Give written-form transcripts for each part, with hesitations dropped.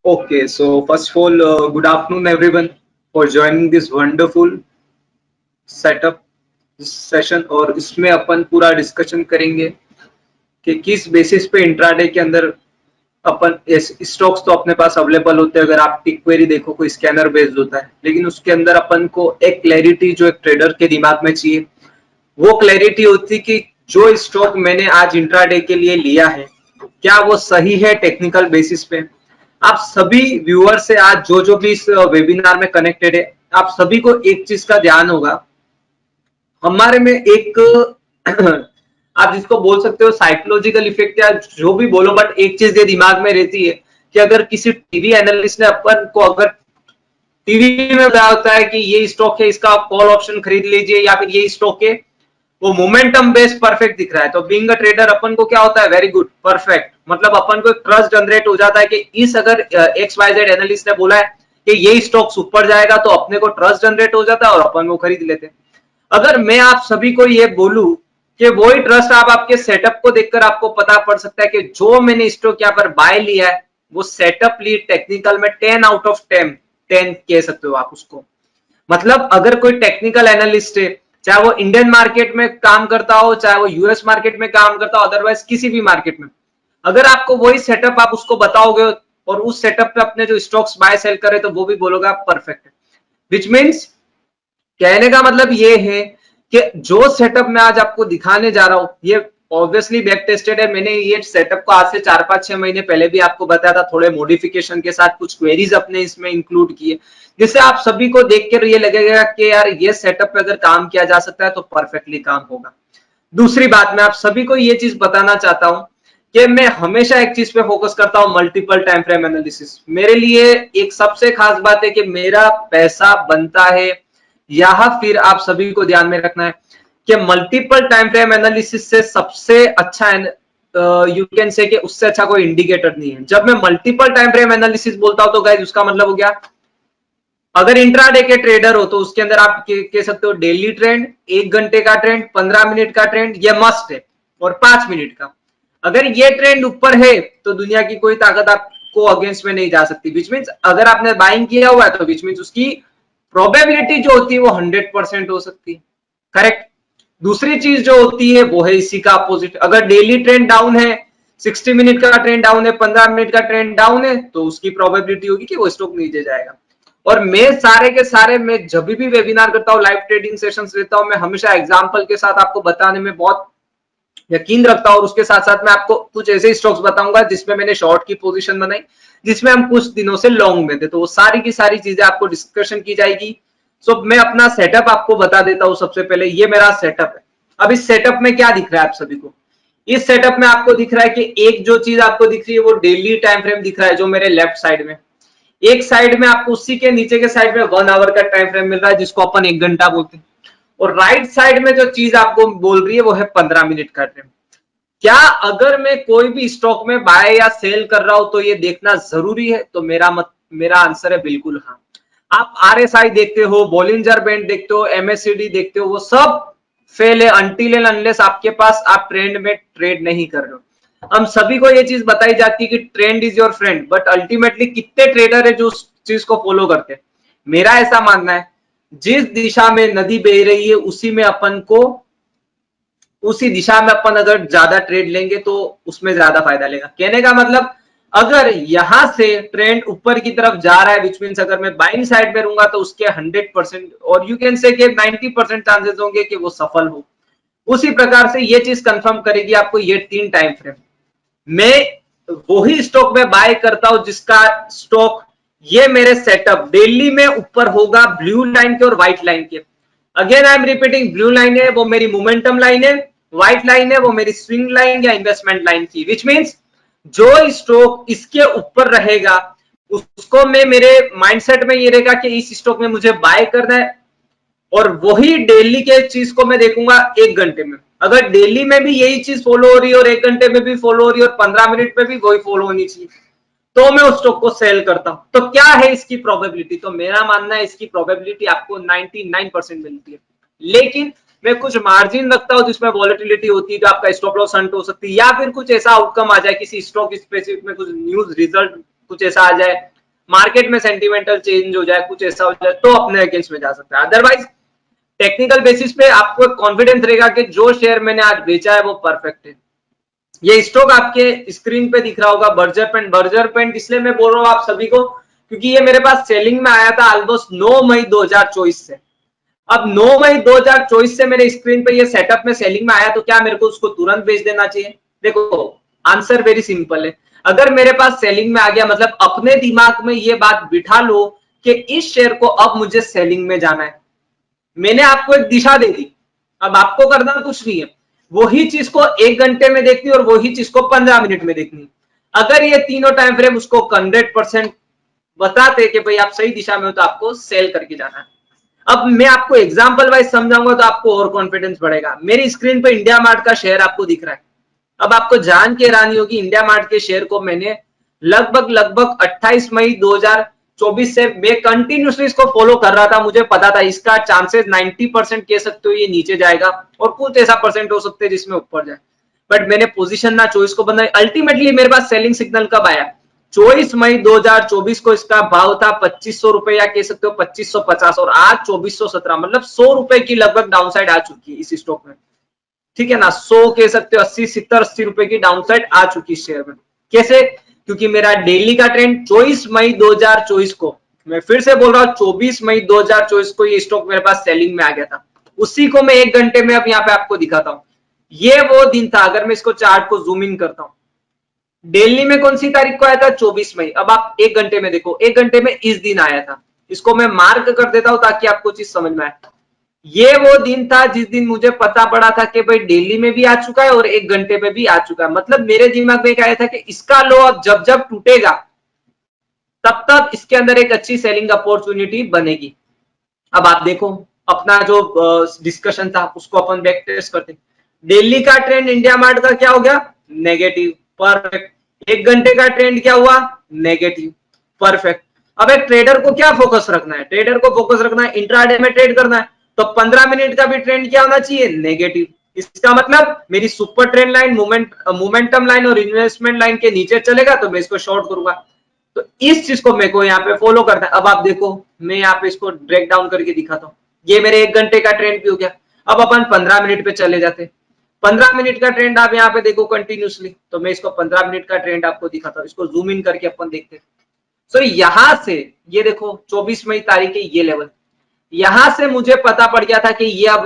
Okay, so first of all, good afternoon everyone for joining this wonderful setup session. और इसमें अपन पूरा discussion करेंगे कि किस बेसिस पे इंट्राडे के अंदर अपन स्टॉक्स तो अपने पास अवेलेबल होते हैं। अगर आप टिक क्वेरी देखो कोई स्कैनर बेस्ड होता है, लेकिन उसके अंदर अपन को एक क्लैरिटी जो एक ट्रेडर के दिमाग में चाहिए, वो क्लैरिटी होती कि जो स्टॉक मैंने आज इंट्राडे के लिए लिया है क्या वो सही है टेक्निकल बेसिस पे। आप सभी व्यूअर से आज जो भी इस वेबिनार में कनेक्टेड है, आप सभी को एक चीज का ध्यान होगा। हमारे में एक आप जिसको बोल सकते हो साइकोलॉजिकल इफेक्ट या जो भी बोलो, बट एक चीज ये दिमाग में रहती है कि अगर किसी टीवी एनालिस्ट ने अपन को अगर टीवी में बताया होता है कि ये स्टॉक है, इसका आप कॉल ऑप्शन खरीद लीजिए, या फिर ये स्टॉक है, वो मोमेंटम बेस्ड परफेक्ट दिख रहा है, तो बीइंग अ ट्रेडर अपन को क्या होता है, वेरी गुड, परफेक्ट, मतलब अपन को एक ट्रस्ट जनरेट हो जाता है कि इस अगर एक्स वाई जेड एनालिस्ट ने बोला है कि ये स्टॉक्स ऊपर जाएगा, तो अपने को ट्रस्ट जनरेट हो जाता है और अपन वो खरीद लेते हैं। अगर मैं आप सभी को ये बोलूं कि वही ट्रस्ट आप आपके सेटअप को देखकर आपको पता पड़ सकता है कि जो मैंने स्टॉक यहाँ पर बाय लिया है वो सेटअप ली टेक्निकल में 10 आउट ऑफ 10 कह सकते हो आप उसको। मतलब अगर कोई टेक्निकल एनालिस्ट है, चाहे वो इंडियन मार्केट में काम करता हो, चाहे वो यूएस मार्केट में काम करता हो, अदरवाइज किसी भी मार्केट में, अगर आपको वही सेटअप आप उसको बताओगे और उस सेटअप पे अपने जो स्टॉक्स बाय सेल करे, तो वो भी बोलोगे आप परफेक्ट है। विच मीन्स कहने का मतलब ये है कि जो सेटअप मैं आज आपको दिखाने जा रहा हूं ये ऑब्वियसली बैक टेस्टेड है। मैंने ये सेटअप को आज से 4-5-6 महीने पहले भी आपको बताया था, थोड़े मॉडिफिकेशन के साथ कुछ क्वेरीज अपने इसमें इंक्लूड किए, जिससे आप सभी को देख कर ये लगेगा कि यार ये सेटअप पे अगर काम किया जा सकता है तो परफेक्टली काम होगा। दूसरी बात, मैं आप सभी को ये चीज बताना चाहता हूं कि मैं हमेशा एक चीज पे फोकस करता हूं, मल्टीपल टाइम फ्रेम एनालिसिस। मेरे लिए एक सबसे खास बात है कि मेरा पैसा बनता है, या फिर आप सभी को ध्यान में रखना है कि मल्टीपल टाइम फ्रेम एनालिसिस से सबसे अच्छा यू कैन से कि उससे अच्छा कोई इंडिकेटर नहीं है। जब मैं मल्टीपल टाइम फ्रेम एनालिसिस बोलता हूं तो गाइस उसका मतलब हो गया, अगर इंट्राडे के ट्रेडर हो तो उसके अंदर आप कह सकते हो डेली ट्रेंड, 1 घंटे का ट्रेंड, 15 मिनट का ट्रेंड, ये मस्ट है, और 5 मिनट का। अगर ये ट्रेंड ऊपर है तो दुनिया की कोई ताकत आपको अगेंस्ट में नहीं जा सकती। विच मीन्स अगर आपने बाइंग किया हुआ है तो विच मीन्स उसकी प्रोबेबिलिटी जो होती है वो 100% हो सकती है। करेक्ट। दूसरी चीज जो होती है वो है इसी का अपोजिट। अगर डेली ट्रेंड डाउन है, 60 मिनट का ट्रेंड डाउन है, 15 मिनट का ट्रेंड डाउन है, तो उसकी प्रोबेबिलिटी होगी कि वो स्टॉक नीचे जाएगा। और मैं सारे के सारे, मैं जब भी वेबिनार करता हूँ, लाइव ट्रेडिंग सेशंस लेता हूँ, मैं हमेशा एग्जांपल के साथ आपको बताने में बहुत यकीन रखता हूँ। और उसके साथ साथ मैं आपको कुछ ऐसे स्टॉक्स बताऊंगा जिसमें मैंने शॉर्ट की पोजीशन बनाई, जिसमें हम कुछ दिनों से लॉन्ग में थे, तो वो सारी की सारी चीजें आपको डिस्कशन की जाएगी। सो मैं अपना सेटअप आपको बता देता हूँ। सबसे पहले ये मेरा सेटअप है। अब इस सेटअप में क्या दिख रहा है आप सभी को? इस सेटअप में आपको दिख रहा है कि एक जो चीज आपको दिख रही है वो डेली टाइम फ्रेम दिख रहा है, जो मेरे लेफ्ट साइड में। एक साइड में आपको उसी के नीचे के साइड में 1 आवर का टाइम फ्रेम मिल रहा है, जिसको अपन 1 घंटा बोलते हैं। और राइट साइड में जो चीज आपको बोल रही है वो है 15 मिनट का ट्रेंड। क्या अगर मैं कोई भी स्टॉक में बाय या सेल कर रहा हूं तो ये देखना जरूरी है? तो मेरा आंसर है बिल्कुल हाँ। आप आरएसआई देखते हो, बॉलिंजर बैंड देखते हो, एमएससीडी देखते हो, वो सब फेल है अनटिल एंड अनलेस आपके पास आप ट्रेंड में ट्रेड नहीं कर रहे हो। हम सभी को ये चीज बताई जाती है कि trend is your friend, but ultimately कितने ट्रेडर है जो उस चीज को फॉलो करते हैं? मेरा ऐसा मानना है, जिस दिशा में नदी बह रही है उसी दिशा में अपन अगर ज्यादा ट्रेड लेंगे तो उसमें ज्यादा फायदा लेगा। कहने का मतलब, अगर यहां से ट्रेंड ऊपर की तरफ जा रहा है, विच मीन्स अगर मैं बाइंग साइड में रहूंगा तो उसके 100% और यू कैन से 90% चांसेस होंगे कि वो सफल हो। उसी प्रकार से ये चीज कंफर्म करेगी आपको ये 3 टाइम फ्रेम। मैं वही स्टॉक में बाय करता हूं जिसका स्टॉक ये मेरे सेटअप डेली में ऊपर होगा ब्लू लाइन के और व्हाइट लाइन के। Again I am repeating, blue line है वो मेरी मोमेंटम लाइन है, व्हाइट लाइन है वो मेरी स्विंग लाइन या इन्वेस्टमेंट लाइन की। विच मीन्स जो स्टॉक इसके ऊपर रहेगा उसको मैं, मेरे माइंडसेट में ये रहेगा कि इस स्टॉक में मुझे बाय करना है, और वही डेली के चीज को मैं देखूंगा 1 घंटे में। अगर डेली में भी यही चीज फॉलो हो रही है और 1 घंटे में भी फॉलो हो रही है और 15 मिनट में भी वही फॉलो होनी चाहिए, तो मैं उस स्टॉक को सेल करता हूं। तो क्या है इसकी प्रोबेबिलिटी? तो मेरा मानना है इसकी प्रोबेबिलिटी आपको 99% मिलती है, लेकिन मैं कुछ मार्जिन रखता हूं जिसमें वॉलेटिलिटी होती है, जो आपका स्टॉप लॉस हंट हो सकती है, या फिर कुछ ऐसा आउटकम आ जाए किसी स्टॉक स्पेसिफिक में, कुछ न्यूज रिजल्ट कुछ ऐसा आ जाए मार्केट में सेंटिमेंटल चेंज हो जाए, कुछ ऐसा हो जाए तो अपने अगेंस्ट में जा सकता है। अदरवाइज टेक्निकल बेसिस पे आपको कॉन्फिडेंस रहेगा कि जो शेयर मैंने आज बेचा है वो परफेक्ट है। ये स्टॉक आपके स्क्रीन पे दिख रहा होगा बर्जर पेंट इसलिए मैं बोल रहा हूँ आप सभी को क्योंकि ये मेरे पास सेलिंग में आया था ऑलमोस्ट 9 मई 2024 से। अब 9 मई 2024 से मेरे स्क्रीन पे ये सेटअप में सेलिंग में आया तो क्या मेरे को उसको तुरंत बेच देना चाहिए? देखो आंसर वेरी सिंपल है। अगर मेरे पास सेलिंग में आ गया मतलब अपने दिमाग में ये बात बिठा लो कि इस शेयर को अब मुझे सेलिंग में जाना है। मैंने आपको एक दिशा दे दी, अब आपको करना कुछ नहीं है, वही चीज को 1 घंटे में देखनी और वही चीज को 15 मिनट में देखनी। अगर ये तीनों टाइम फ्रेम उसको 100% बताते कि भाई आप सही दिशा में हो तो आपको सेल करके जाना है। अब मैं आपको एग्जांपल वाइज समझाऊंगा तो आपको और कॉन्फिडेंस बढ़ेगा। मेरी स्क्रीन पे इंडिया मार्ट का शेयर आपको दिख रहा है। अब आपको जान के हैरानी होगी इंडिया मार्ट के शेयर को मैंने लगभग 28 मई 2024 से मैं कंटिन्यूसली इसको फॉलो कर रहा था। मुझे पता था इसका चांसेस 90% कह सकते हो ये नीचे जाएगा और कुछ ऐसा परसेंट हो सकते हैं जिसमें ऊपर जाए, बट मैंने पोजीशन ना चॉइस को बनाई। अल्टीमेटली मेरे पास सेलिंग सिग्नल कब आया? 24 मई 2024 को इसका भाव था 2500 रुपए या कह सकते हो 2550 और आज 2417 मतलब 100 रुपए की लगभग डाउनसाइड आ चुकी है इस स्टॉक में। ठीक है ना, 100 कह सकते हो 80 रुपए की डाउनसाइड आ चुकी है शेयर में। कैसे? क्योंकि मेरा डेली का ट्रेंड 24 मई 2024 को, मैं फिर से बोल रहा हूं 24 मई 2024 को ये स्टॉक मेरे पास सेलिंग में आ गया था। उसी को मैं 1 घंटे में अब यहाँ पे आपको दिखाता हूं। ये वो दिन था, अगर मैं इसको चार्ट को जूम इन करता हूं, दिल्ली में कौन सी तारीख को आया था? 24 मई। अब आप 1 घंटे में देखो, 1 घंटे में इस दिन आया था। इसको मैं मार्क कर देता हूं ताकि आपको चीज समझ में आए। ये वो दिन था जिस दिन मुझे पता पड़ा था कि भाई दिल्ली में भी आ चुका है और 1 घंटे में भी आ चुका है। मतलब मेरे दिमाग में आया था कि इसका लो अब जब जब टूटेगा तब तक इसके अंदर एक अच्छी सेलिंग अपॉर्चुनिटी बनेगी। अब आप देखो अपना जो डिस्कशन था उसको अपन बैक टेस्ट करते हैं। दिल्ली का ट्रेंड इंडिया मार्ट का क्या हो गया? नेगेटिव। परफेक्ट। 1 घंटे का ट्रेंड क्या हुआ? नेगेटिव। परफेक्ट। अब एक ट्रेडर को क्या फोकस रखना है? ट्रेडर को फोकस रखना है इंट्राडे में ट्रेड करना है, तो 15 मिनट का भी ट्रेंड क्या होना चाहिए? नेगेटिव। इसका मतलब मेरी super trend line, momentum line और इन्वेस्टमेंट लाइन के नीचे चलेगा तो मैं इसको शॉर्ट करूंगा। तो इस चीज को मेरे को यहाँ पे फॉलो करना है। अब आप देखो मैं यहाँ पे इसको ब्रेक डाउन करके दिखाता हूँ। ये मेरे 1 घंटे का ट्रेंड भी हो गया। अब अपन 15 मिनट पे चले जाते। 15 मिनट का ट्रेंड आप यहाँ पे देखो कंटिन्यूसली, तो मैं इसको 15 मिनट का ट्रेंड आपको दिखाता हूँ। इसको जूम इन करके अपन देखते हैं। सो यहां से ये देखो 24 मई तारीख है ये लेवल, यहां से मुझे पता पड़ गया था कि ये अब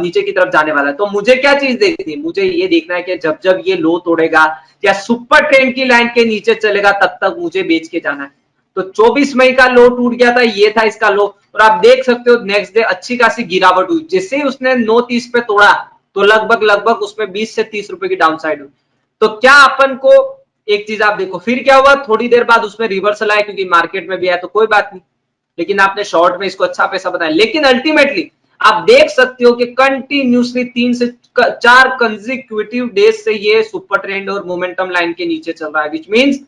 नीचे की तरफ जाने वाला है। तो मुझे क्या चीज देखनी? मुझे ये देखना है कि जब जब ये लो तोड़ेगा या सुपर ट्रेंड की लाइन के नीचे चलेगा तब तक मुझे बेच के जाना है। तो 24 मई का लो टूट गया था, ये था इसका लो, और आप देख सकते हो नेक्स्ट डे अच्छी खासी गिरावट हुई। जैसे ही उसने 9:30 पे तोड़ा तो लगभग उसमें 20 से 30 रुपए की डाउन साइड हुई। तो क्या अपन को एक चीज आप देखो फिर क्या हुआ, थोड़ी देर बाद उसमें रिवर्सल आया क्योंकि मार्केट में भी आया तो कोई बात नहीं, लेकिन आपने शॉर्ट में इसको अच्छा पैसा बनाया। लेकिन अल्टीमेटली आप देख सकते हो कि कंटिन्यूसली 3 से 4 कंसेक्यूटिव डेज से ये सुपर ट्रेंड और मोमेंटम लाइन के नीचे चल रहा है, विच मींस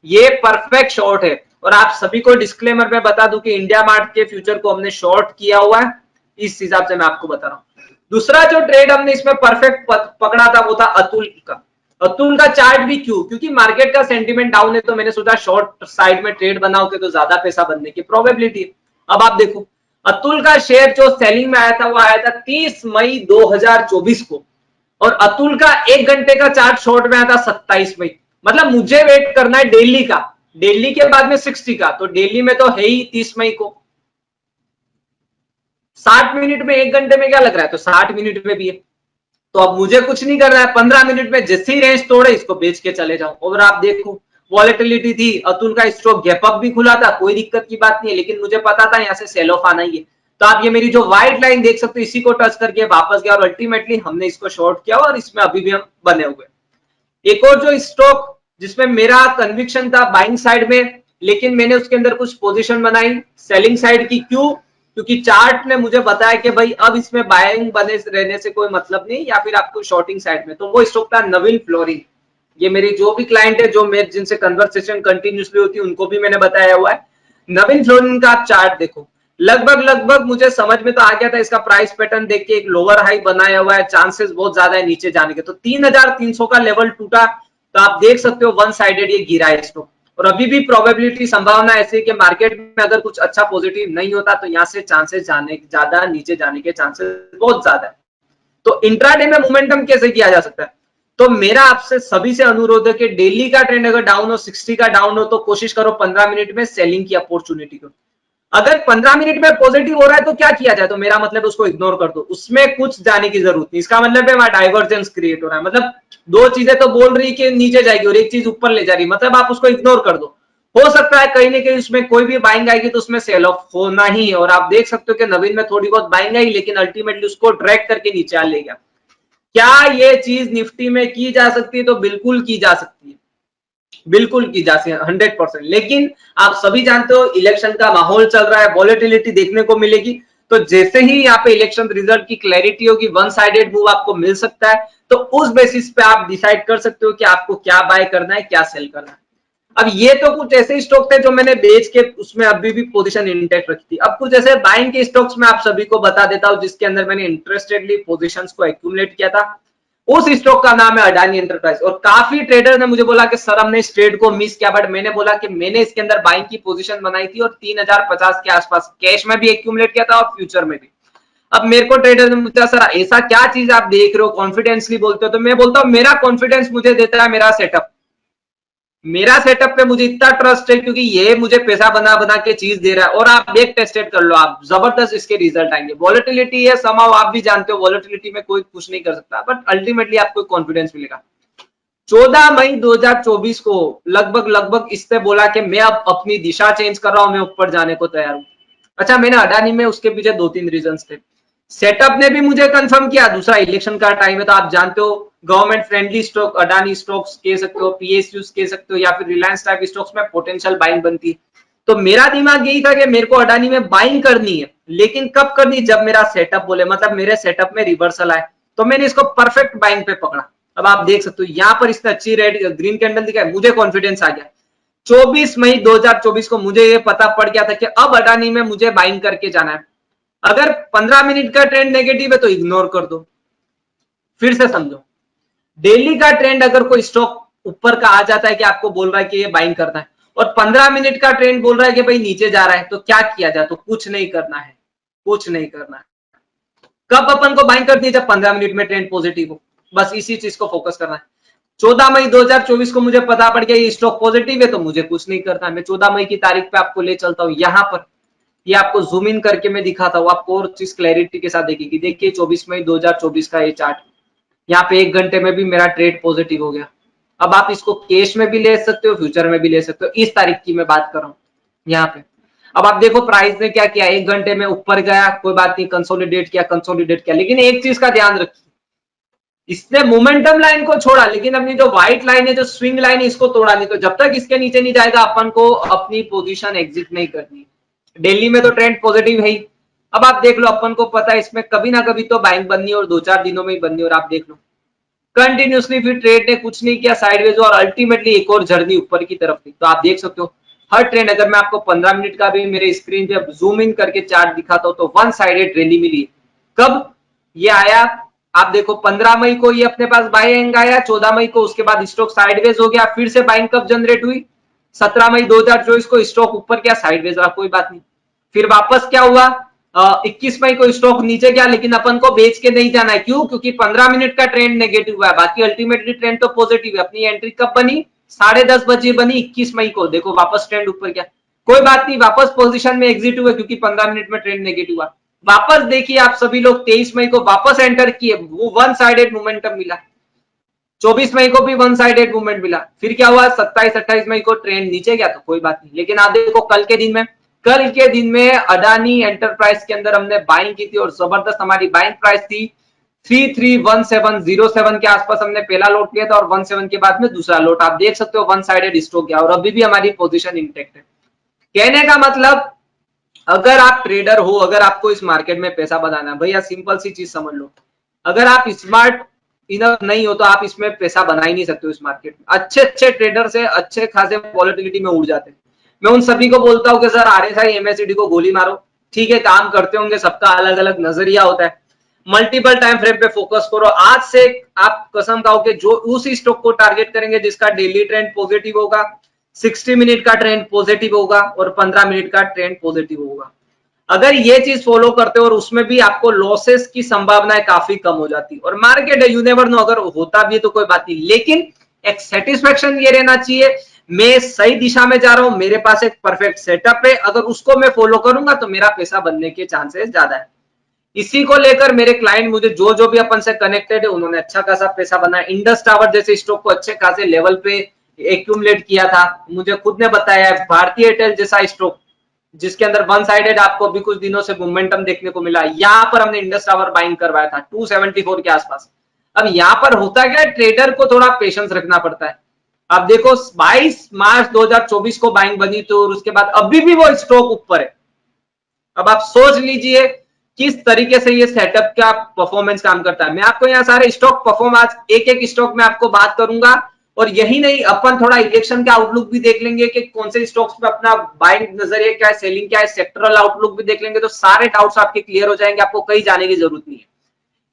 ये परफेक्ट शॉर्ट है। और आप सभी को डिस्क्लेमर में बता दूं कि इंडिया मार्ट के फ्यूचर को हमने शॉर्ट किया हुआ है, इस हिसाब से मैं आपको बता रहा हूं। दूसरा जो ट्रेड हमने इसमें परफेक्ट पकड़ा था वो था अतुल का। अतुल का चार्ट भी क्यों? क्योंकि मार्केट का सेंटीमेंट डाउन है, तो मैंने सोचा शॉर्ट साइड में ट्रेड बनाओगे तो ज्यादा पैसा बनने की प्रोबेबिलिटी है। अब आप देखो अतुल का शेयर जो सेलिंग में आया था वो आया था 30 मई 2024 को, और अतुल का 1 घंटे का चार्ट शॉर्ट में आया था 27 मई। मतलब मुझे वेट करना है डेली का, डेली के बाद में 60 का, तो डेली में तो है ही 30 मई को। 60 मिनट में 1 घंटे में क्या लग रहा है? तो 60 मिनट में भी है। तो अब मुझे कुछ नहीं करना है, 15 मिनट में जैसे ही रेंज तोड़े इसको बेच के चले जाओ। और आप देखो वॉलेटिलिटी थी, अतुल का स्टॉक गैप अप भी खुला था, कोई दिक्कत की बात नहीं है, लेकिन मुझे पता था यहाँ से सेल ऑफ आना ही है। तो आप ये मेरी जो व्हाइट लाइन देख सकते हो इसी को टच करके वापस गया और अल्टीमेटली हमने इसको शॉर्ट किया और इसमें अभी भी हम बने हुए। एक और जो स्टॉक जिसमें मेरा कन्विक्शन था बाइंग साइड में, लेकिन मैंने उसके अंदर कुछ पोजीशन बनाई सेलिंग साइड की। क्यों? क्योंकि चार्ट ने मुझे बताया कि भाई अब इसमें बाइंग बने रहने से कोई मतलब नहीं, या फिर आपको शॉर्टिंग साइड में। तो वो स्टॉक था नवीन फ्लोरिन। ये मेरी जो भी क्लाइंट है जो मेरे जिनसे कन्वर्सेशन कंटिन्यूसली होती है उनको भी मैंने बताया हुआ है। नवीन फ्लोरिन का आप चार्ट देखो, लगभग मुझे समझ में तो आ गया था, इसका प्राइस पैटर्न देख के एक लोअर हाई बनाया हुआ है, चांसेस बहुत ज्यादा है नीचे जाने के। तो 3300 का लेवल टूटा तो आप देख सकते हो वन साइडेड ये गिरा है स्टॉक। और अभी भी प्रोबेबिलिटी संभावना ऐसी है कि मार्केट में अगर कुछ अच्छा पॉजिटिव नहीं होता तो यहाँ से चांसेस जाने ज्यादा नीचे जाने के चांसेस बहुत ज्यादा है। तो इंट्राडे में मोमेंटम कैसे किया जा सकता है? तो मेरा आपसे सभी से अनुरोध है कि डेली का ट्रेंड अगर डाउन हो, 60 का डाउन हो, तो कोशिश करो 15 मिनट में सेलिंग की अपॉर्चुनिटी को। अगर 15 मिनट में पॉजिटिव हो रहा है तो क्या किया जाए? तो मेरा मतलब उसको इग्नोर कर दो, उसमें कुछ जाने की जरूरत नहीं। इसका मतलब है वहां डाइवर्जेंस क्रिएट हो रहा है, मतलब दो चीजें तो बोल रही कि नीचे जाएगी और एक चीज ऊपर ले जा रही, मतलब आप उसको इग्नोर कर दो। हो सकता है कहीं ना कहीं उसमें कोई भी बाइंग आएगी तो उसमें सेल ऑफ होना ही है, और आप देख सकते हो कि नवीन में थोड़ी बहुत बाइंग आई लेकिन अल्टीमेटली उसको ड्रैग करके नीचे आ ले गया। क्या ये चीज निफ्टी में की जा सकती है? तो बिल्कुल की जा सकती है, बिल्कुल की जा सकती है 100%। लेकिन आप सभी जानते हो इलेक्शन का माहौल चल रहा है, वॉलेटिलिटी देखने को मिलेगी। तो जैसे ही यहाँ पे इलेक्शन रिजल्ट की क्लैरिटी होगी, वन साइडेड मूव आपको मिल सकता है, तो उस बेसिस पे आप डिसाइड कर सकते हो कि आपको क्या बाय करना है, क्या सेल करना है। अब ये तो कुछ ऐसे स्टॉक थे जो मैंने बेच के उसमें अभी भी पोजीशन इंटेक्ट रखी थी। अब कुछ ऐसे बाइंग के स्टॉक्स में आप सभी को बता देता हूं जिसके अंदर मैंने इंटरेस्टेडली पोजीशंस को एक्यूमुलेट किया था। उस स्टॉक का नाम है अडानी एंटरप्राइज। और काफी ट्रेडर ने मुझे बोला कि सर हमने इस ट्रेड को मिस किया, बट मैंने बोला कि मैंने इसके अंदर बाइंग की पोजीशन बनाई थी और 3050 के आसपास कैश में भी एक्यूमुलेट किया था और फ्यूचर में भी। अब मेरे को ट्रेडर ने पूछा सर ऐसा क्या चीज आप देख रहे हो, कॉन्फिडेंसली बोलते हो? तो मैं बोलता हूँ मेरा कॉन्फिडेंस मुझे देता है मेरा सेटअप। मेरा सेटअप पे मुझे इतना ट्रस्ट है क्योंकि ये मुझे पैसा बना बना के चीज दे रहा है। और आप एक टेस्टेड कर लो, आप जबरदस्त इसके रिजल्ट आएंगे। वॉलेटिलिटी है, समाव आप भी जानते हो वॉलेटिलिटी में कोई कुछ नहीं कर सकता, बट अल्टीमेटली आपको कॉन्फिडेंस मिलेगा। 14 मई 2024 को लगभग लगभग इससे बोला कि मैं अब अपनी दिशा चेंज कर रहा हूं, मैं ऊपर जाने को तैयार हूं। अच्छा, मैंने अडानी में उसके पीछे 2-3 रीजंस थे। सेटअप ने भी मुझे कंफर्म किया, दूसरा इलेक्शन का टाइम है तो आप जानते हो government friendly stock Adani stocks कह सकते हो, पीएसयूज कह सकते हो, या फिर रिलायंस टाइप स्टॉक्स में पोटेंशियल बाइंग बनती है। तो मेरा दिमाग यही था कि मेरे को अडानी में बाइंग करनी है, लेकिन कब करनी? जब मेरा सेटअप बोले, मतलब मेरे सेटअप में रिवर्सल आए। तो मैंने इसको परफेक्ट बाइंग पे पकड़ा। अब आप देख सकते हो यहाँ पर इसने अच्छी रेड ग्रीन कैंडल दिखा है, मुझे कॉन्फिडेंस आ गया। 24 मई 2024 को मुझे ये पता पड़ गया था कि अब अडानी में मुझे बाइंग करके जाना है। अगर 15 मिनट का ट्रेंड नेगेटिव है तो इग्नोर कर दो। फिर से समझो, डेली का ट्रेंड अगर कोई स्टॉक ऊपर का आ जाता है कि आपको बोल रहा है कि ये बाइंग करना है, और 15 मिनट का ट्रेंड बोल रहा है कि भाई नीचे जा रहा है, तो क्या किया जाए? तो कुछ नहीं करना है, कुछ नहीं करना है। कब अपन को बाइंग करनी है? जब 15 मिनट में ट्रेंड पॉजिटिव हो, बस इसी चीज को फोकस करना है। 14 मई 2024 को मुझे पता पड़ गया ये स्टॉक पॉजिटिव है, तो मुझे कुछ नहीं करना है। मैं 14 मई की तारीख पे आपको ले चलता हूं यहाँ पर। ये आपको जूम इन करके मैं दिखाता हूँ, आपको और चीज क्लैरिटी के साथ देखिए। देखिए 24 मई 2024 का ये चार्ट, यहाँ पे 1 घंटे में भी मेरा ट्रेड पॉजिटिव हो गया। अब आप इसको कैश में भी ले सकते हो, फ्यूचर में भी ले सकते हो। इस तारीख की मैं बात कर रहा हूँ यहाँ पे। अब आप देखो प्राइस ने क्या किया, 1 घंटे में ऊपर गया, कोई बात नहीं, कंसोलिडेट किया, कंसोलिडेट किया, लेकिन एक चीज का ध्यान रखिए, इसने मोमेंटम लाइन को छोड़ा लेकिन अपनी जो व्हाइट लाइन है, जो स्विंग लाइन है, इसको तोड़ा नहीं। तो जब तक इसके नीचे नहीं जाएगा अपन को अपनी पोजीशन एग्जिट नहीं करनी। दिल्ली में तो ट्रेंड पॉजिटिव है ही। अब आप देख लो, अपन को पता है इसमें कभी ना कभी तो बाइंग बननी है और 2-4 दिनों में ही बननी है। और आप देख लो कंटिन्यूसली फिर ट्रेड ने कुछ नहीं किया, साइडवेज, और अल्टीमेटली एक और जर्नी ऊपर की तरफ थी। तो आप देख सकते हो हर ट्रेंड, अगर मैं आपको 15 मिनट का भी मेरे स्क्रीन पे जूम इन करके चार्ट दिखाता हूं तो वन साइडेड रैली मिली। कब ये आया? आप देखो 15 मई को ये अपने पास बाइंग आया, 14 मई को उसके बाद स्टॉक साइडवेज हो गया, फिर से बाइंग कब जनरेट हुई? 17 मई 2024 को स्टॉक ऊपर गया, साइडवेज रहा, कोई बात नहीं। फिर वापस क्या हुआ? 21 मई को स्टॉक नीचे गया, लेकिन अपन को बेच के नहीं जाना है। क्यों? क्योंकि 15 मिनट का ट्रेंड नेगेटिव हुआ है, बाकी अल्टीमेटली ट्रेंड तो पॉजिटिव है। अपनी एंट्री कब बनी? 10:30 बजे बनी 21 मई को। देखो वापस ट्रेंड ऊपर गया, कोई बात नहीं, वापस पोजीशन में एग्जिट हुए क्योंकि 15 मिनट में ट्रेंड नेगेटिव हुआ। वापस देखिए आप सभी लोग 23 मई को वापस एंटर किए, वो वन साइडेड मोमेंटम मिला। 24 मई को भी वन साइडेड मूवमेंट मिला। फिर क्या हुआ? 27-28 मई को ट्रेंड नीचे गया, तो कोई बात नहीं। लेकिन आप देखो कल के दिन में अडानी एंटरप्राइज के अंदर हमने बाइंग की थी और जबरदस्त हमारी बाइंग प्राइस थी 331707 के आसपास। हमने पहला लोट लिया था और 17 के बाद में दूसरा लोट। आप देख सकते हो वन साइडेड स्टॉक गया और अभी भी हमारी पोजीशन इंटेक्ट है। कहने का मतलब, अगर आप ट्रेडर हो, अगर आपको इस मार्केट में पैसा बनाना है, भैया सिंपल सी चीज समझ लो, अगर आप स्मार्ट इनफ नहीं हो तो आप इसमें पैसा बना ही नहीं सकते हो। इस मार्केट में अच्छे अच्छे ट्रेडर से अच्छे खासे वॉलेटिलिटी में उड़ जाते हैं। मैं उन सभी को बोलता हूँ कि सर आरएसआई एमएससीडी को गोली मारो, ठीक है, काम करते होंगे, सबका अलग अलग नजरिया होता है। मल्टीपल टाइम फ्रेम पे फोकस करो। आज से आप कसम खाओ कि जो उस स्टॉक को टारगेट करेंगे जिसका डेली ट्रेंड पॉजिटिव होगा, 60 मिनट का ट्रेंड पॉजिटिव होगा और 15 मिनट का ट्रेंड पॉजिटिव होगा। अगर ये चीज फॉलो करते हो और उसमें भी आपको लॉसेस की संभावनाएं काफी कम हो जाती, और मार्केट है, यू नेवर नो, अगर होता भी है तो कोई बात नहीं, लेकिन एक सेटिस्फेक्शन ये रहना चाहिए मैं सही दिशा में जा रहा हूं, मेरे पास एक परफेक्ट सेटअप है, अगर उसको मैं फॉलो करूंगा तो मेरा पैसा बनने के चांसेस ज्यादा है। इसी को लेकर मेरे क्लाइंट मुझे जो जो भी अपन से कनेक्टेड है उन्होंने अच्छा खासा पैसा बनाया। इंडस टावर जैसे स्टॉक को अच्छे खासे लेवल पे एक्यूमुलेट किया था, मुझे खुद ने बताया। भारतीय एयरटेल जैसा स्टॉक जिसके अंदर वन साइडेड आपको अभी कुछ दिनों से मोमेंटम देखने को मिला, यहां पर हमने इंडस टावर बाइंग करवाया था 274 के आसपास। अब यहां पर होता क्या है, ट्रेडर को थोड़ा पेशेंस रखना पड़ता है। अब देखो 22 मार्च 2024 को बाइंग बनी तो उसके बाद अभी भी वो स्टॉक ऊपर है। अब आप सोच लीजिए किस तरीके से ये सेटअप का परफॉर्मेंस काम करता है। मैं आपको यहाँ सारे स्टॉक परफॉर्म आज एक एक स्टॉक में आपको बात करूंगा, और यही नहीं अपन थोड़ा इलेक्शन का आउटलुक भी देख लेंगे कि कौन से स्टॉक्स पे अपना बाइंग नजरिया क्या है, सेलिंग क्या है, सेक्टरल आउटलुक भी देख लेंगे, तो सारे डाउट्स आपके क्लियर हो जाएंगे, आपको कहीं जाने की जरूरत नहीं है।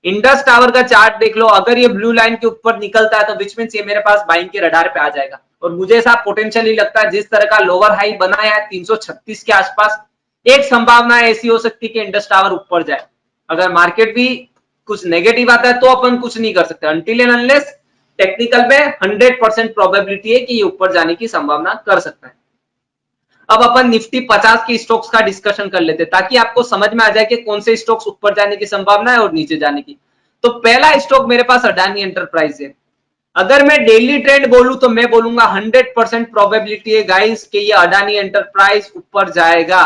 इंडस टावर का चार्ट देख लो, अगर ये ब्लू लाइन के ऊपर निकलता है तो विच मींस ये मेरे पास बाइंग के रडार पे आ जाएगा, और मुझे ऐसा पोटेंशियली लगता है जिस तरह का लोअर हाई बनाया है 336 के आसपास, एक संभावना ऐसी हो सकती है कि इंडस टावर ऊपर जाए। अगर मार्केट भी कुछ नेगेटिव आता है तो अपन कुछ नहीं कर सकते, अनटिल एंड अनलेस टेक्निकल में 100% प्रोबेबिलिटी है कि ये ऊपर जाने की संभावना कर सकता है। अब अपन निफ्टी 50 के स्टॉक्स का डिस्कशन कर लेते ताकि आपको समझ में आ जाए कि कौन से स्टॉक्स ऊपर जाने की संभावना है और नीचे जाने की। तो पहला स्टॉक मेरे पास अडानी एंटरप्राइज है। अगर मैं डेली ट्रेंड बोलूं तो मैं बोलूंगा 100% प्रोबेबिलिटी है गाइस कि ये अडानी एंटरप्राइज ऊपर जाएगा।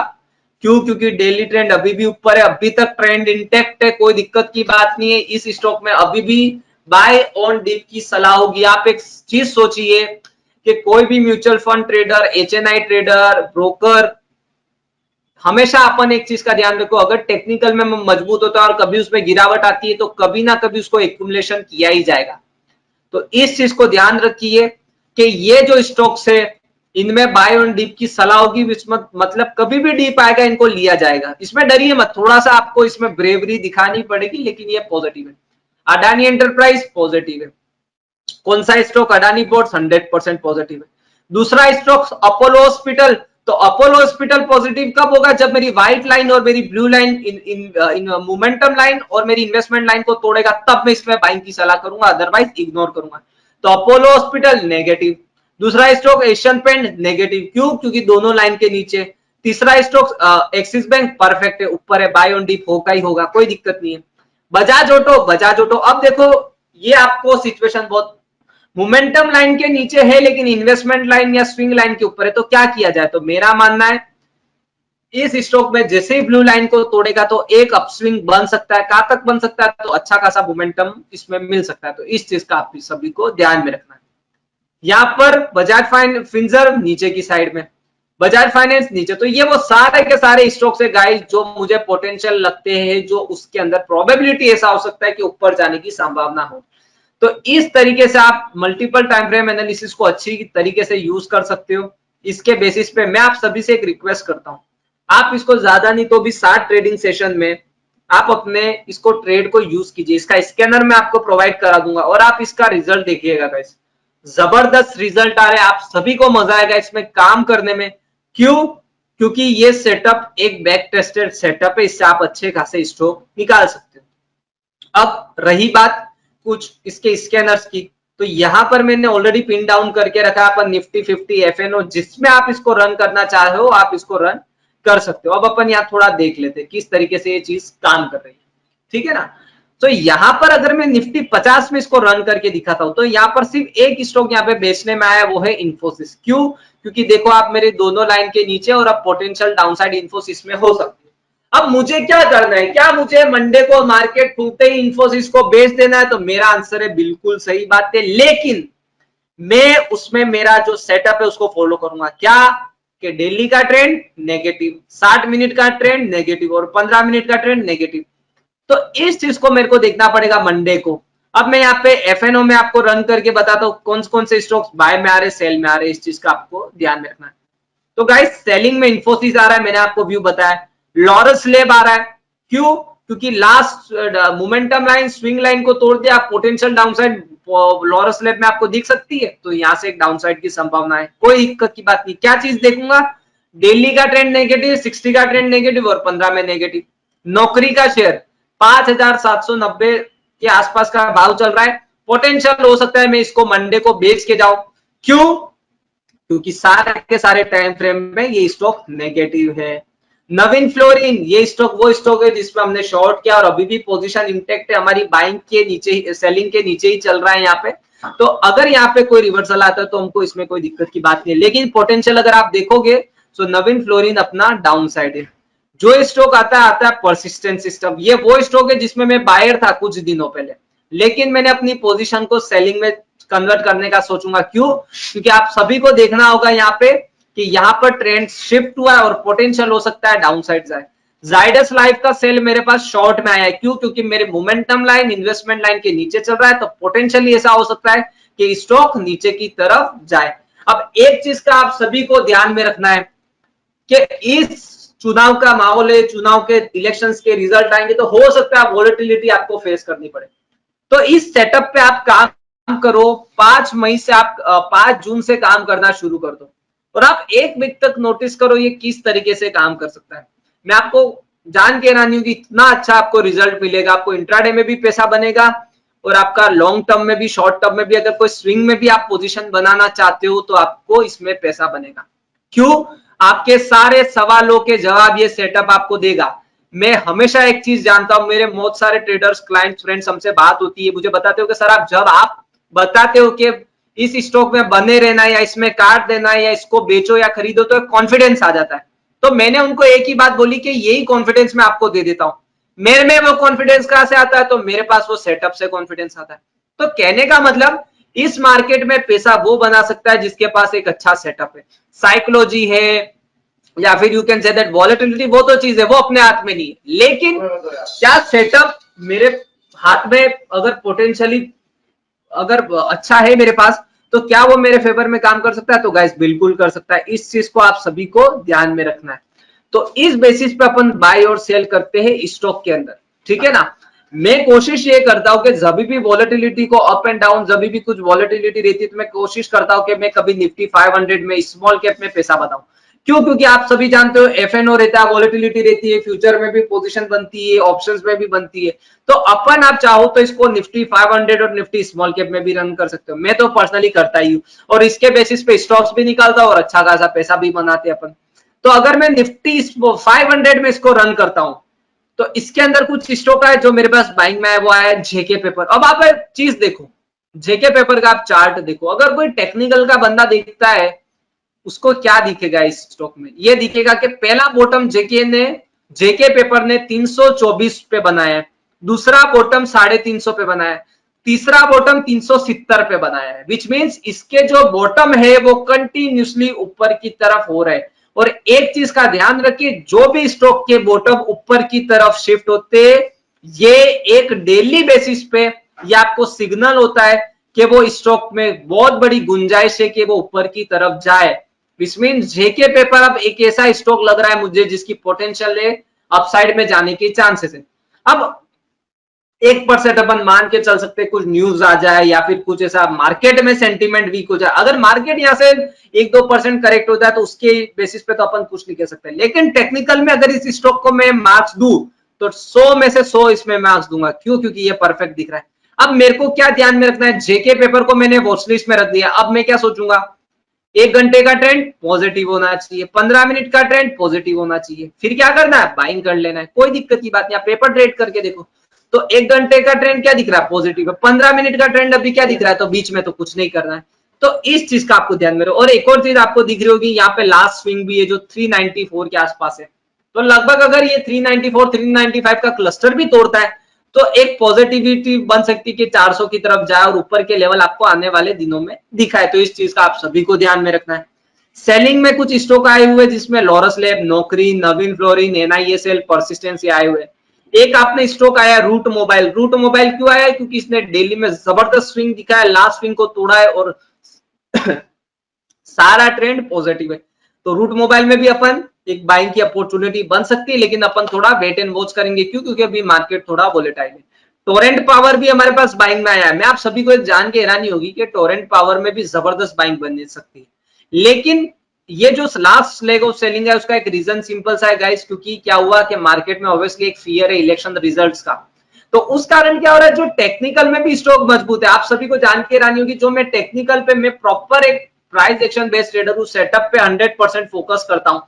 क्यों? क्योंकि डेली ट्रेंड अभी भी ऊपर है, अभी तक ट्रेंड इंटेक्ट है, कोई दिक्कत की बात नहीं है। इस स्टॉक में अभी भी बाय ऑन डिप की सलाह होगी। आप एक चीज सोचिए कि कोई भी mutual fund trader, HNI trader, broker, हमेशा अपन एक चीज का ध्यान रखो, अगर टेक्निकल में मजबूत होता है और कभी उसमें गिरावट आती है तो कभी ना कभी उसको एक्यूमुलेशन किया ही जाएगा। तो इस चीज को ध्यान रखिए कि ये जो स्टॉक्स है इनमें बाय ऑन डीप की सलाह होगी, मतलब कभी भी डीप आएगा इनको लिया जाएगा, इसमें डरिए मत, थोड़ा सा आपको इसमें ब्रेवरी दिखानी पड़ेगी, लेकिन ये पॉजिटिव है। अडानी एंटरप्राइज पॉजिटिव है। कौन सा स्टॉक? अडानी पोर्ट्स 100% पॉजिटिव है। दूसरा स्टॉक अपोलो हॉस्पिटल, तो अपोलो हॉस्पिटल पॉजिटिव कब होगा? जब मेरी व्हाइट लाइन और मेरी blue line in momentum line और मेरी इन्वेस्टमेंट लाइन को तोड़ेगा, तब मैं इसमें बाइंग की सलाह करूंगा, अदरवाइज इग्नोर करूंगा। तो अपोलो हॉस्पिटल नेगेटिव। दूसरा स्टॉक एशियन पेंट नेगेटिव, क्यों? क्योंकि दोनों लाइन के नीचे। तीसरा स्टॉक एक्सिस बैंक परफेक्ट है, ऊपर है, बाय ऑन डीप होगा ही होगा, कोई दिक्कत नहीं है। बजाज ऑटो, बजाज ऑटो, अब देखो ये आपको सिचुएशन बहुत मोमेंटम लाइन के नीचे है लेकिन इन्वेस्टमेंट लाइन या स्विंग लाइन के ऊपर है, तो क्या किया जाए? तो मेरा मानना है इस स्टॉक में जैसे ही ब्लू लाइन को तोड़ेगा तो एक अपस्विंग बन सकता है। कहां तक बन सकता है? तो अच्छा खासा मोमेंटम इसमें मिल सकता है। तो इस चीज का आप सभी को ध्यान में रखना है। यहां पर बजाज फिंसर्व नीचे की साइड में, बजाज फाइनेंस नीचे। तो ये वो सारे के सारे स्टॉक्स है गाइस जो मुझे पोटेंशियल लगते हैं, जो उसके अंदर प्रोबेबिलिटी ऐसा हो सकता है कि ऊपर जाने की संभावना हो। तो इस तरीके से आप मल्टीपल टाइम फ्रेम एनालिसिस को अच्छी तरीके से यूज कर सकते हो। इसके बेसिस पे मैं आप सभी से एक रिक्वेस्ट करता हूं, आप इसको ज्यादा नहीं तो भी 60 ट्रेडिंग सेशन में आप अपने इसको ट्रेड को यूज कीजिए। इसका स्कैनर मैं आपको प्रोवाइड करा दूंगा और आप इसका रिजल्ट देखिएगा गाइस, जबरदस्त रिजल्ट आ रहे हैं, आप सभी को मजा आएगा इसमें काम करने में। क्यों? क्योंकि ये सेटअप एक बैक टेस्टेड सेटअप है, इससे आप अच्छे खासे स्टॉक निकाल सकते हो। अब रही बात कुछ इसके स्कैनर्स की, तो यहां पर मैंने ऑलरेडी पिन डाउन करके रखा है अपन निफ्टी 50 एफएनओ, जिसमें आप इसको रन करना चाहे हो आप इसको रन कर सकते हो। अब अपन यहाँ थोड़ा देख लेते हैं किस तरीके से ये चीज काम कर रही है, ठीक है ना। तो यहां पर अगर मैं निफ्टी 50 में इसको रन करके दिखाता हूं तो यहां पर सिर्फ एक स्टॉक यहाँ पे बेचने में आया, वो है इन्फोसिस। क्यों? क्योंकि देखो आप मेरे दोनों लाइन के नीचे और अब पोटेंशियल डाउनसाइड इन्फोसिस में हो सकती है। अब मुझे क्या करना है? क्या मुझे मंडे को मार्केट खुलते ही इन्फोसिस को बेच देना है? तो मेरा आंसर है बिल्कुल सही बात है, लेकिन मैं उसमें मेरा जो सेटअप है उसको फॉलो करूंगा। क्या? कि डेली का ट्रेंड नेगेटिव, 60 मिनट का ट्रेंड नेगेटिव और 15 मिनट का ट्रेंड नेगेटिव। तो इस चीज को मेरे को देखना पड़ेगा मंडे को। अब मैं यहाँ पे एफएनओ में आपको रन करके बताता हूँ कौन कौन से स्टॉक्स बाय में आ रहे, सेल में आ रहे, इस चीज का आपको ध्यान में रखना है। तो गाइस सेलिंग में इन्फोसिस आ रहा है, मैंने आपको व्यू बताया। लॉरस लैब आ रहा है, क्यों? क्योंकि last momentum line swing line को तोड़ दिया, पोटेंशियल डाउनसाइड लोअर स्लैब में आपको दिख सकती है, तो यहाँ से एक डाउनसाइड की संभावना है, कोई दिक्कत की बात नहीं। क्या चीज देखूंगा, डेली का ट्रेंड नेगेटिव, 60 का ट्रेंड नेगेटिव और 15 में नेगेटिव। नौकरी का शेयर 5,790 के आसपास का भाव चल रहा है, पोटेंशियल हो सकता है मैं इसको मंडे को बेच के जाऊं। क्यों? क्योंकि सारे के सारे टाइम फ्रेम में ये स्टॉक नेगेटिव है। नवीन फ्लोरिन, ये स्टॉक वो स्टॉक है जिसमें हमने शॉर्ट किया और अभी भी पोजीशन इंटेक्ट है, हमारी बाइंग के नीचे ही, सेलिंग के नीचे ही चल रहा है यहाँ पे। तो अगर यहाँ पे कोई रिवर्सल आता है तो हमको इसमें कोई दिक्कत की बात नहीं है, लेकिन पोटेंशियल अगर आप देखोगे तो नवीन फ्लोरिन अपना डाउन साइड है। जो स्टॉक आता है परसिस्टेंट सिस्टम, ये वो स्टॉक है जिसमें मैं बायर था कुछ दिनों पहले, लेकिन मैंने अपनी पोजीशन को सेलिंग में कन्वर्ट करने का सोचूंगा। क्यों? क्योंकि आप सभी को देखना होगा यहाँ पे कि यहाँ पर ट्रेंड शिफ्ट हुआ है और पोटेंशियल हो सकता है डाउन साइड जाए। जाइडस लाइफ का सेल मेरे पास शॉर्ट में आया है, क्यों? क्योंकि मेरे मोमेंटम लाइन इन्वेस्टमेंट लाइन के नीचे चल रहा है, तो पोटेंशियली ऐसा हो सकता है कि स्टॉक नीचे की तरफ जाए। अब एक चीज का आप सभी को ध्यान में रखना है कि इस चुनाव का माहौल है, चुनाव के इलेक्शंस के रिजल्ट आएंगे, तो हो सकता है वॉलेटिलिटी आपको फेस करनी पड़े। तो इस सेटअप पे आप काम करो, 5 मई से आप 5 जून से काम करना शुरू कर दो और आप 1 वीक तक नोटिस करो ये किस तरीके से काम कर सकता है। मैं आपको जान के रानी हूं कि इतना अच्छा आपको रिजल्ट मिलेगा, आपको इंट्राडे में भी पैसा बनेगा और आपका लॉन्ग टर्म में भी, शॉर्ट टर्म में भी, अगर कोई स्विंग में भी आप पोजीशन बनाना चाहते हो तो आपको इसमें पैसा बनेगा। क्यों? आपके सारे सवालों के जवाब ये सेटअप आपको देगा। मैं हमेशा एक चीज जानता हूं, मेरे बहुत सारे ट्रेडर्स, क्लाइंट्स, फ्रेंड्स हमसे बात होती है, मुझे बताते हो कि सर आप बताते हो कि इस स्टॉक में बने रहना है या इसमें काट देना है या इसको बेचो या खरीदो, तो कॉन्फिडेंस आ जाता है। तो मैंने उनको एक ही बात बोली कि यही कॉन्फिडेंस मैं आपको दे देता हूं। मेरे में वो कॉन्फिडेंस कहां से आता है? तो मेरे पास वो सेटअप से कॉन्फिडेंस आता है। तो कहने का मतलब, इस मार्केट में पैसा वो बना सकता है जिसके पास एक अच्छा सेटअप है, साइकोलॉजी है, या फिर you can say that volatility, वो तो चीज है, वो अपने हाथ में नहीं है, लेकिन क्या सेटअप मेरे हाथ में अगर पोटेंशियली अगर अच्छा है मेरे पास, तो क्या वो मेरे फेवर में काम कर सकता है? तो गाइस बिल्कुल कर सकता है। इस चीज को आप सभी को ध्यान में रखना है। तो इस बेसिस पे अपन बाय और सेल करते हैं स्टॉक के अंदर, ठीक है ना। मैं कोशिश ये करता हूं कि जब भी वॉलेटिलिटी को अप एंड डाउन, जब भी कुछ वॉलेटिलिटी रहती है, तो मैं कोशिश करता हूं कि मैं कभी निफ्टी 500 में स्मॉल कैप में पैसा बनाऊं। क्यों? क्योंकि आप सभी जानते हो एफएनओ रहता है, वॉलेटिलिटी रहती है, फ्यूचर में भी पोजीशन बनती है, ऑप्शंस में भी बनती है। तो अपन आप चाहो तो इसको निफ्टी 500 और निफ्टी स्मॉल कैप में भी रन कर सकते हो। मैं तो पर्सनली करता ही हूँ और इसके बेसिस पे स्टॉक्स भी निकालता हूँ और अच्छा खासा पैसा भी बनाते अपन। तो अगर मैं निफ्टी 500 में इसको रन करता हूं, तो इसके अंदर कुछ स्टॉक है जो मेरे पास बाइंग में है, वो आया जेके पेपर। अब आप एक चीज देखो, जेके पेपर का आप चार्ट देखो, अगर कोई टेक्निकल का बंदा देखता है उसको क्या दिखेगा इस स्टॉक में? ये दिखेगा कि पहला बॉटम जेके पेपर ने 324 पे बनाया है, दूसरा बॉटम 350 पे बनाया है, तीसरा बॉटम 370 पे बनाया है, विच मींस इसके जो बॉटम है वो कंटिन्यूसली ऊपर की तरफ हो रहे हैं। और एक चीज का ध्यान रखिए, जो भी स्टॉक के बॉटम ऊपर की तरफ शिफ्ट होते, ये एक डेली बेसिस पे ये आपको सिग्नल होता है कि वो स्टॉक में बहुत बड़ी गुंजाइश है कि वो ऊपर की तरफ जाए। विच मीन जेके पेपर अब एक ऐसा स्टॉक लग रहा है मुझे जिसकी पोटेंशियल है अपसाइड में जाने के चांसेस है। अब 1% अपन मान के चल सकते, कुछ न्यूज आ जाए या फिर कुछ ऐसा मार्केट में सेंटीमेंट वीक हो जाए, अगर मार्केट यहाँ से 1-2% करेक्ट हो जाए तो उसके बेसिस पे तो अपन कुछ नहीं कह सकते। लेकिन टेक्निकल में अगर इस स्टॉक को मैं मार्क्स दूं तो 100 में से 100 इसमें मार्क्स दूंगा। क्यों? क्योंकि ये परफेक्ट दिख रहा है। अब मेरे को क्या ध्यान में रखना है, जेके पेपर को मैंने वॉच लिस्ट में रख दिया। अब मैं क्या सोचूंगा, 1 घंटे का ट्रेंड पॉजिटिव होना चाहिए, 15 मिनट का ट्रेंड पॉजिटिव होना चाहिए, फिर क्या करना है, बाइंग कर लेना है, कोई दिक्कत की बात नहीं। पेपर ट्रेड करके देखो तो 1 घंटे का ट्रेंड क्या दिख रहा है, पॉजिटिव है। 15 मिनट का ट्रेंड अभी क्या दिख रहा है, तो बीच में तो कुछ नहीं करना है। तो इस चीज का आपको ध्यान में रहो। और एक और चीज आपको दिख रही होगी, यहाँ पे लास्ट स्विंग भी है जो 394 के आसपास है। तो लगभग अगर ये 394 395 का क्लस्टर भी तोड़ता है तो एक पॉजिटिविटी बन सकती है कि 400 की तरफ जाए और ऊपर के लेवल आपको आने वाले दिनों में दिखाए। तो इस चीज का आप सभी को ध्यान में रखना है। सेलिंग में कुछ स्टॉक आए हुए जिसमें लॉरस लैब, नौकरी, नवीन फ्लोरिन, एनआईएसएल, परसिस्टेंसी आए हुए। एक आपने स्टॉक आया रूट मोबाइल। रूट मोबाइल क्यों आया है? क्योंकि इसने डेली में जबरदस्त स्विंग दिखा है, लास्ट स्विंग को तोड़ा है और सारा ट्रेंड पॉजिटिव है। तो रूट मोबाइल में भी अपन एक बाइंग की अपॉर्चुनिटी बन सकती है, लेकिन अपन थोड़ा वेट एंड वॉच करेंगे। क्यों? क्योंकि अभी मार्केट थोड़ा वोलेटाइल है। टोरेंट पावर भी हमारे पास बाइंग में आया है। मैं आप सभी को जान के हैरानी होगी कि टोरेंट पावर में भी जबरदस्त बाइंग बन सकती है, लेकिन ये जो लास्ट लेग ऑफ सेलिंग है उसका एक रीजन सिंपल सा है गाइस, क्योंकि क्या हुआ कि मार्केट में ऑब्वियसली एक फियर है इलेक्शन रिजल्ट्स का। तो उस कारण क्या हो रहा है, जो टेक्निकल में भी स्टॉक मजबूत है। आप सभी को जान के हैरानी होगी, जो मैं टेक्निकल पे मैं प्रॉपर एक प्राइस एक्शन बेस्ड ट्रेडर हूं, सेटअप पे 100% फोकस करता हूं।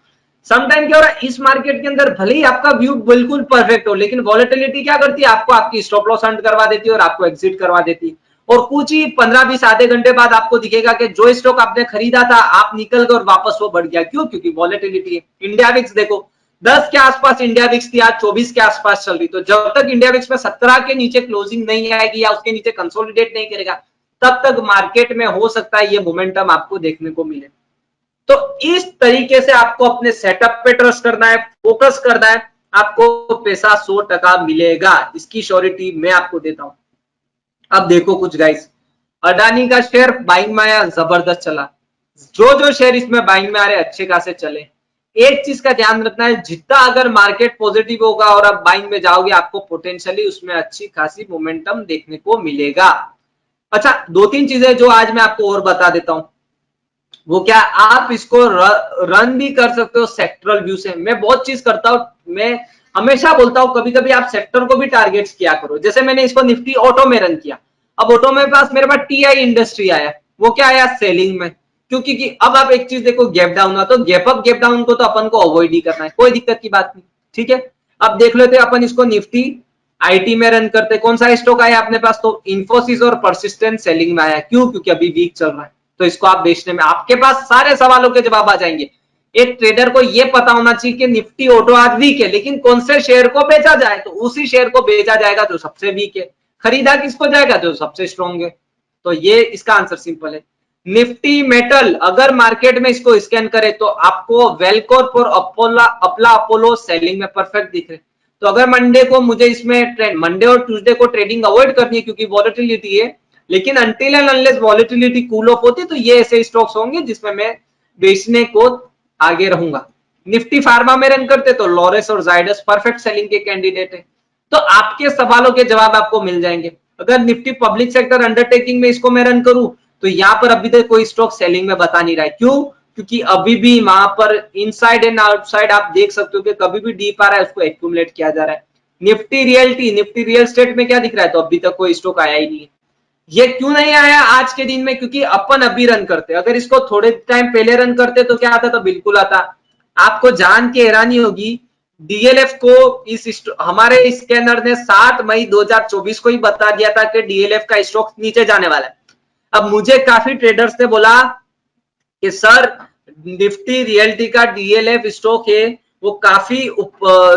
समटाइम क्या हो रहा है, इस मार्केट के अंदर भले ही आपका व्यू बिल्कुल परफेक्ट हो, लेकिन वॉलेटिलिटी क्या करती है, आपको आपकी स्टॉप लॉस हंट करवा देती है और आपको एग्जिट करवा देती है। और कुछ ही 15-20 आधे घंटे बाद आपको दिखेगा कि जो स्टॉक आपने खरीदा था आप निकल गए और वापस वो बढ़ गया। क्यों? क्योंकि वॉलेटिलिटी है। इंडिया विक्स देखो, 10 के आसपास इंडिया विक्स थी, आज 24 के आसपास चल रही। तो जब तक इंडिया विक्स में 17 के नीचे क्लोजिंग नहीं आएगी या उसके नीचे कंसोलिडेट नहीं करेगा, तब तक मार्केट में हो सकता है ये मोमेंटम आपको देखने को मिले। तो इस तरीके से आपको अपने सेटअप पे ट्रस्ट करना है, फोकस करना है, आपको पैसा 100% मिलेगा, इसकी श्योरिटी मैं आपको देता हूं। अब देखो कुछ गाइस, अडानी का शेयर बाइंग में आया, जबरदस्त चला। जो जो शेयर इसमें बाइंग में आ रहे अच्छे खासे चले। एक चीज का ध्यान रखना है, जितना अगर मार्केट पॉजिटिव होगा और आप बाइंग में जाओगे, आपको पोटेंशियली उसमें अच्छी खासी मोमेंटम देखने को मिलेगा। अच्छा, 2-3 चीजें जो आज मैं आपको और बता देता हूं, वो क्या, आप इसको रन भी कर सकते हो सेक्टरल व्यू से। मैं बहुत चीज करता हूं, मैं हमेशा बोलता हूं कभी कभी आप सेक्टर को भी टारगेट्स किया करो। जैसे मैंने इसको निफ्टी ऑटो में रन किया, अब ऑटो में पास मेरे पास टीआई इंडस्ट्री आया, वो क्या आया, सेलिंग में। क्योंकि कि अब आप एक चीज देखो, गैप डाउन हुआ तो गैप अप गैप डाउन को तो अपन को अवॉइड ही करना है, कोई दिक्कत की बात नहीं, ठीक है। अब देख लेते अपन इसको निफ्टी आईटी में रन करते, कौन सा स्टॉक आया अपने पास, तो इंफोसिस और परसिस्टेंट सेलिंग में आया। क्यों? क्योंकि अभी वीक चल रहा है, तो इसको आप बेचने में आपके पास सारे सवालों के जवाब आ जाएंगे। एक ट्रेडर को यह पता होना चाहिए कि निफ्टी ऑटो आज वीक है, लेकिन कौन से शेयर को बेचा जाए, तो उसी शेयर को बेचा जाएगा जो सबसे वीक है, खरीदा किसको जाएगा, जो सबसे स्ट्रॉन्ग है। तो ये इसका आंसर सिंपल है। निफ्टी मेटल अगर मार्केट में इसको स्कैन करे तो आपको वेलकॉर्प और अपला अपोलो सेलिंग में परफेक्ट दिख रहे। तो अगर मंडे को मुझे इसमें ट्रेंड, मंडे और ट्यूसडे को ट्रेडिंग अवॉइड करनी है क्योंकि वॉलेटिलिटी है, लेकिन until and unless volatility cool off होती तो ये ऐसे स्टॉक्स होंगे जिसमें मैं बेचने को आगे रहूंगा। निफ्टी फार्मा में रन करते तो लॉरेस और जाइडस परफेक्ट सेलिंग के कैंडिडेट है। तो आपके सवालों के जवाब आपको मिल जाएंगे। अगर निफ्टी पब्लिक सेक्टर अंडरटेकिंग में इसको मैं रन करूं तो यहां पर अभी तक कोई स्टॉक सेलिंग में बता नहीं रहा है। क्यों? क्योंकि अभी भी वहां पर इनसाइड एंड आउटसाइड आप देख सकते हो कि कभी भी डीप आ रहा है, उसको एक्यूमुलेट किया जा रहा है। Nifty realty, Nifty real estate में क्या दिख रहा है, तो अभी तक कोई स्टॉक आया ही नहीं है। ये क्यों नहीं आया आज के दिन में? क्योंकि अपन अभी रन करते, अगर इसको थोड़े टाइम पहले रन करते तो क्या आता, तो बिल्कुल आता। आपको जान के हैरानी होगी, डीएलएफ को इस हमारे स्कैनर ने 7 मई 2024 को ही बता दिया था कि डीएलएफ का स्टॉक नीचे जाने वाला है। अब मुझे काफी ट्रेडर्स ने बोला कि सर निफ्टी रियल्टी का डीएलएफ स्टॉक है वो काफी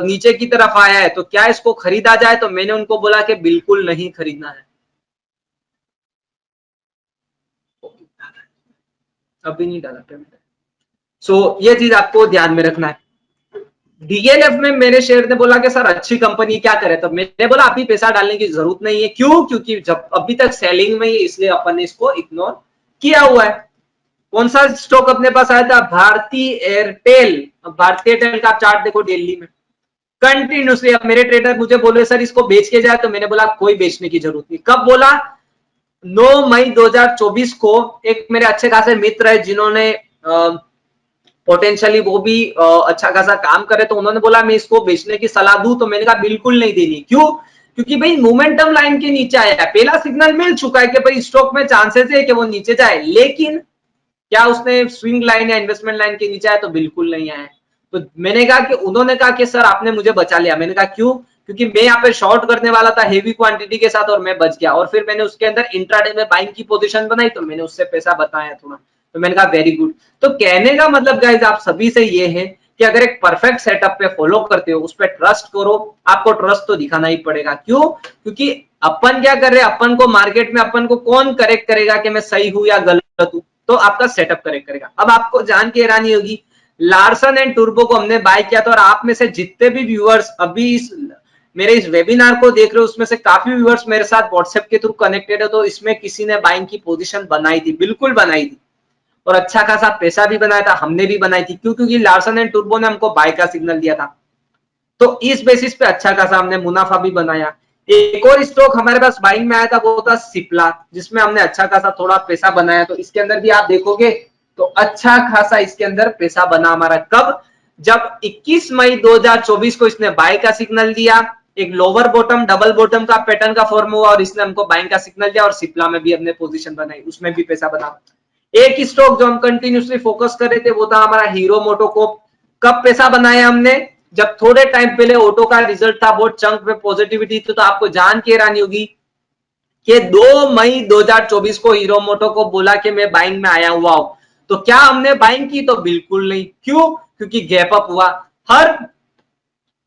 नीचे की तरफ आया है, तो क्या इसको खरीदा जाए? तो मैंने उनको बोला कि बिल्कुल नहीं खरीदना है। अभी नहीं डाला पेमेंट। सो ये चीज आपको ध्यान में रखना है। डीएलएफ में मेरे शेयर ने बोला कि सर अच्छी कंपनी क्या करे, तो मैंने बोला अभी पैसा डालने की जरूरत नहीं है। क्यों? क्योंकि जब अभी तक सेलिंग में ही, इसलिए अपन ने इसको इग्नोर किया हुआ है। कौन सा स्टॉक अपने पास आया था? भारती एयरटेल। भारतीय एयरटेल का आप चार्ट देखो दिल्ली में कंटिन्यूसली। अब मेरे ट्रेडर मुझे बोले सर इसको बेच के जाए, तो मैंने बोला कोई बेचने की जरूरत नहीं। कब बोला? 9 मई 2024 को। एक मेरे अच्छे खासे मित्र है जिन्होंने पोटेंशियली वो भी अच्छा खासा काम करे, तो उन्होंने बोला मैं इसको बेचने की सलाह दूं, तो मैंने कहा बिल्कुल नहीं देनी। क्यों? क्योंकि भाई मोमेंटम लाइन के नीचे आया है, पहला सिग्नल मिल चुका है कि भाई स्टॉक में चांसेस है कि वो नीचे जाए, लेकिन क्या उसने स्विंग लाइन या इन्वेस्टमेंट लाइन के नीचे आया? तो बिल्कुल नहीं आया। तो मैंने कहा कि उन्होंने कहा कि सर आपने मुझे बचा लिया। मैंने कहा क्यों? क्योंकि मैं यहाँ पे शॉर्ट करने वाला था हेवी क्वांटिटी के साथ और मैं बच गया, और फिर मैंने उसके अंदर इंट्राडे में बाइंग की पोजीशन बनाई, तो मैंने उससे पैसा बताया थोड़ा। तो मैंने कहा वेरी गुड। तो कहने का मतलब गाइस आप सभी से ये है कि अगर एक परफेक्ट सेटअप पे फॉलो करते हो, उस पर ट्रस्ट करो। आपको ट्रस्ट तो दिखाना ही पड़ेगा। क्यों? क्योंकि अपन क्या कर रहे हैं, अपन को मार्केट में अपन को कौन करेक्ट करेगा कि मैं सही हूं या गलत हूं? तो आपका सेटअप करेक्ट करेगा। अब आपको जान के हैरानी होगी, लार्सन एंड टर्बो को हमने बाय किया था, और आप में से जितने भी व्यूअर्स अभी इस मेरे इस वेबिनार को देख रहे हो, उसमें से काफी व्यूअर्स मेरे साथ व्हाट्सएप के थ्रू कनेक्टेड है। तो इसमें किसी ने बाइंग की पोजीशन बनाई थी, बिल्कुल बनाई थी, और अच्छा खासा पैसा भी बनाया था, हमने भी बनाई थी। क्यों? क्योंकि लार्सन एंड टर्बो ने हमको बाय का सिग्नल दिया था। तो इस बेसिस पे अच्छा खासा हमने मुनाफा भी बनाया। एक और स्टॉक हमारे पास बाइंग में आया था, वो था सिप्ला, जिसमें हमने अच्छा खासा थोड़ा पैसा बनाया। तो इसके अंदर भी आप देखोगे तो अच्छा खासा इसके अंदर पैसा बना हमारा। कब? जब 21 मई 2024 को इसने बाय का सिग्नल दिया, एक लोअर बॉटम डबल बॉटम का पैटर्न का फॉर्म हुआ और इसने हमको बाइंग का सिग्नल दिया, और सिप्ला में भी हमने पोजीशन बनाई, उसमें भी पैसा बना। एक स्टॉक जो हम कंटिन्यूसली फोकस कर रहे थे वो था हमारा हीरो मोटोकॉर्प। कब पैसा बनाया हमने? जब थोड़े टाइम पहले ऑटो का रिजल्ट था, बहुत चंक पे पॉजिटिविटी थी। तो आपको जान के हैरानी होगी कि 2 मई 2024 को हीरो मोटो को बोला कि मैं बाइंग में आया हुआ हूं। तो क्या हमने बाइंग की? तो बिल्कुल नहीं। क्यों? क्योंकि गैप अप हुआ। हर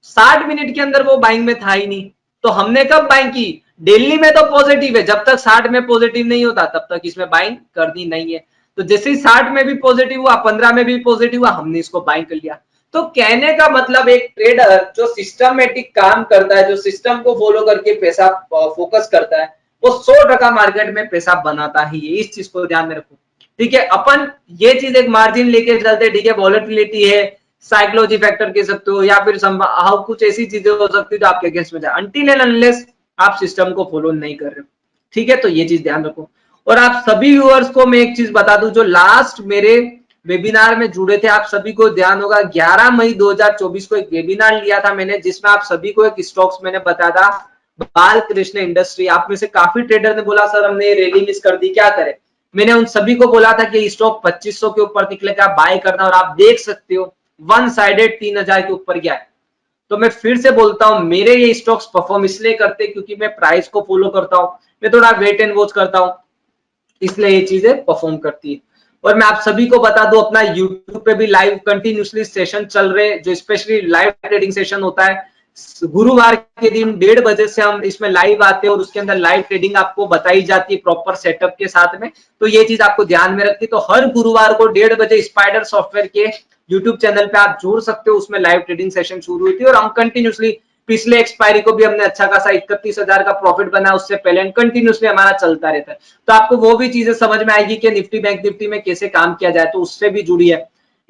60 मिनट के अंदर वो बाइंग में था ही नहीं। तो हमने कब बाइंग की? डेली में तो पॉजिटिव है, जब तक 60 में पॉजिटिव नहीं होता तब तक इसमें बाइंग करनी नहीं है। तो जैसे ही 60 में भी पॉजिटिव हुआ, 15 में भी पॉजिटिव हुआ, हमने इसको बाइंग कर लिया। तो कहने का मतलब एक ट्रेडर जो सिस्टमेटिक काम करता है, जो सिस्टम को फॉलो करके पैसा फोकस करता है, वो 100% मार्केट में पैसा बनाता ही है। इस चीज को ध्यान में रखो, ठीक है। अपन ये चीज एक मार्जिन लेके चलते, ठीक है, वॉलेटिलिटी है, साइकोलॉजी फैक्टर कह सकते हो, या फिर कुछ ऐसी चीजें हो सकती है जो आपके अगेंस्ट में जाए, अनटिल एंड अनलेस आप सिस्टम को फॉलो नहीं कर रहे हो, ठीक है। तो ये चीज ध्यान रखो। और आप सभी व्यूअर्स को मैं एक चीज बता दूं, जो लास्ट मेरे वेबिनार में जुड़े थे, आप सभी को ध्यान होगा 11 मई 2024 को एक वेबिनार लिया था मैंने, जिसमें आप सभी को एक स्टॉक्स मैंने बताया था, बालकृष्ण इंडस्ट्री। आप में से काफी ट्रेडर ने बोला सर हमने रैली मिस कर दी, क्या करें। मैंने उन सभी को बोला था कि स्टॉक 2500 के ऊपर निकलेगा, बाय करना। और आप देख सकते हो वन साइडेड 3000 के ऊपर गया है। तो मैं फिर से बोलता हूं, मेरे ये स्टॉक्स परफॉर्म इसलिए करते क्योंकि मैं प्राइस को फॉलो करता हूं, मैं थोड़ा वेट एंड वॉच करता हूं, इसलिए ये चीजें परफॉर्म करती है। और मैं आप सभी को बता दूं, अपना यूट्यूब पे भी लाइव कंटिन्यूसली सेशन चल रहे हैं, जो स्पेशली लाइव ट्रेडिंग सेशन होता है गुरुवार के दिन 1:30 बजे से हम इसमें लाइव आते हैं, और उसके अंदर लाइव ट्रेडिंग आपको बताई जाती है प्रॉपर सेटअप के साथ में। तो ये चीज आपको ध्यान में रखती है। तो हर गुरुवार को 1:30 बजे स्पाइडर सॉफ्टवेयर के यूट्यूब चैनल पे आप जुड़ सकते हो, उसमें लाइव ट्रेडिंग सेशन शुरू हुई थी, और हम कंटिन्यूसली पिछले एक्सपायरी को भी हमने अच्छा खासा 31,000 का प्रॉफिट बना, उससे पहले कंटिन्यूसली हमारा चलता रहता है। तो आपको वो भी चीजें समझ में आएगी कि निफ्टी बैंक निफ्टी में कैसे काम किया जाए, तो उससे भी जुड़ी है।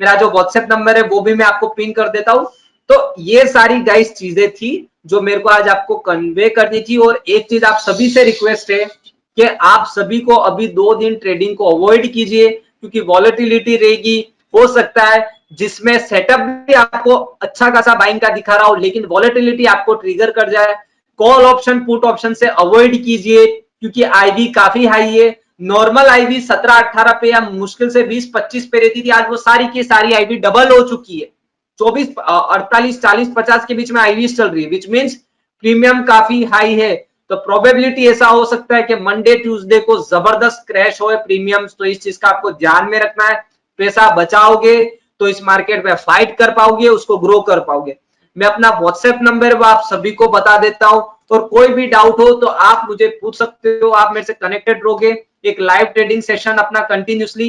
मेरा जो व्हाट्सएप नंबर है वो भी मैं आपको पिन कर देता हूं। तो ये सारी गाइस चीजें थी जो मेरे को आज आपको कन्वे करनी थी। और एक चीज आप सभी से रिक्वेस्ट है कि आप सभी को अभी 2 दिन ट्रेडिंग को अवॉइड कीजिए, क्योंकि वॉलेटिलिटी रहेगी। हो सकता है जिसमें सेटअप भी आपको अच्छा खासा बाइंग का दिखा रहा हो, लेकिन वॉलेटिलिटी आपको ट्रिगर कर जाए। कॉल ऑप्शन पुट ऑप्शन से अवॉइड कीजिए, क्योंकि आईवी काफी हाई है। नॉर्मल आईवी 17-18 पे या मुश्किल से 20-25 पे रहती थी, आज वो सारी की सारी आईवी डबल हो चुकी है। 24, 48, 40, 50 के बीच में आईवी चल रही है, विच मीन्स प्रीमियम काफी हाई है। तो प्रोबेबिलिटी ऐसा हो सकता है कि मंडे ट्यूसडे को जबरदस्त क्रैश हो प्रीमियम्स। तो इस चीज का आपको ध्यान में रखना है। पैसा बचाओगे तो इस मार्केट में फाइट कर पाओगे, उसको ग्रो कर पाओगे। मैं अपना व्हाट्सएप नंबर वो आप सभी को बता देता हूं, और कोई भी डाउट हो तो आप मुझे पूछ सकते हो। आप मेरे से कनेक्टेड रहोगे। एक लाइव ट्रेडिंग सेशन अपना कंटिन्यूसली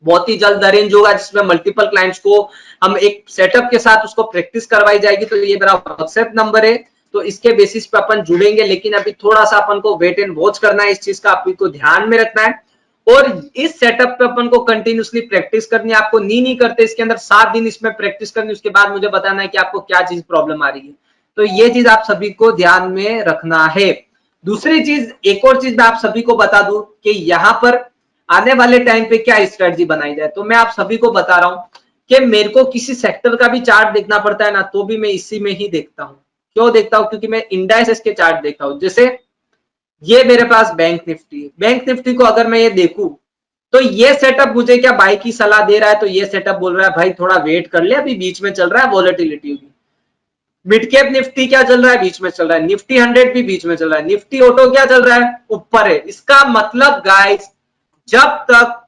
बहुत ही जल्द अरेंज होगा, जिसमें मल्टीपल क्लाइंट्स को हम एक सेटअप के साथ उसको प्रैक्टिस करवाई जाएगी। तो ये मेरा व्हाट्सएप नंबर है, तो इसके बेसिस पे अपन जुड़ेंगे। लेकिन अभी थोड़ा सा अपन को वेट एंड वॉच करना है, इस चीज का आपको ध्यान में रखना है। और इस सेटअप पे अपन को कंटिन्यूसली प्रैक्टिस करनी है। आपको नहीं करते इसके अंदर 7 दिन इसमें प्रैक्टिस करनी, उसके बाद मुझे बताना है कि आपको क्या चीज प्रॉब्लम आ रही है। तो ये चीज आप सभी को ध्यान में रखना है। दूसरी चीज, एक और चीज मैं आप सभी को बता दूं कि यहाँ पर आने वाले टाइम पे क्या स्ट्रेटजी बनाई जाए। तो मैं आप सभी को बता रहा हूं कि मेरे को किसी सेक्टर का भी चार्ट देखना पड़ता है ना, तो भी मैं इसी में ही देखता हूं। क्यों देखता हूं? क्योंकि मैं इंडाइसेस के चार्ट देखता हूं। जैसे ये मेरे पास बैंक निफ्टी है, बैंक निफ्टी को अगर मैं ये देखूं तो ये सेटअप मुझे क्या बाई की सलाह दे रहा है? तो ये सेटअप बोल रहा है भाई थोड़ा वेट कर ले, अभी बीच में चल रहा है, वॉलेटिलिटी होगी। मिड कैप निफ्टी क्या चल रहा है? बीच में चल रहा है। निफ्टी 100 भी बीच में चल रहा है। निफ्टी ऑटो क्या चल रहा है? ऊपर है। इसका मतलब गाइस, जब तक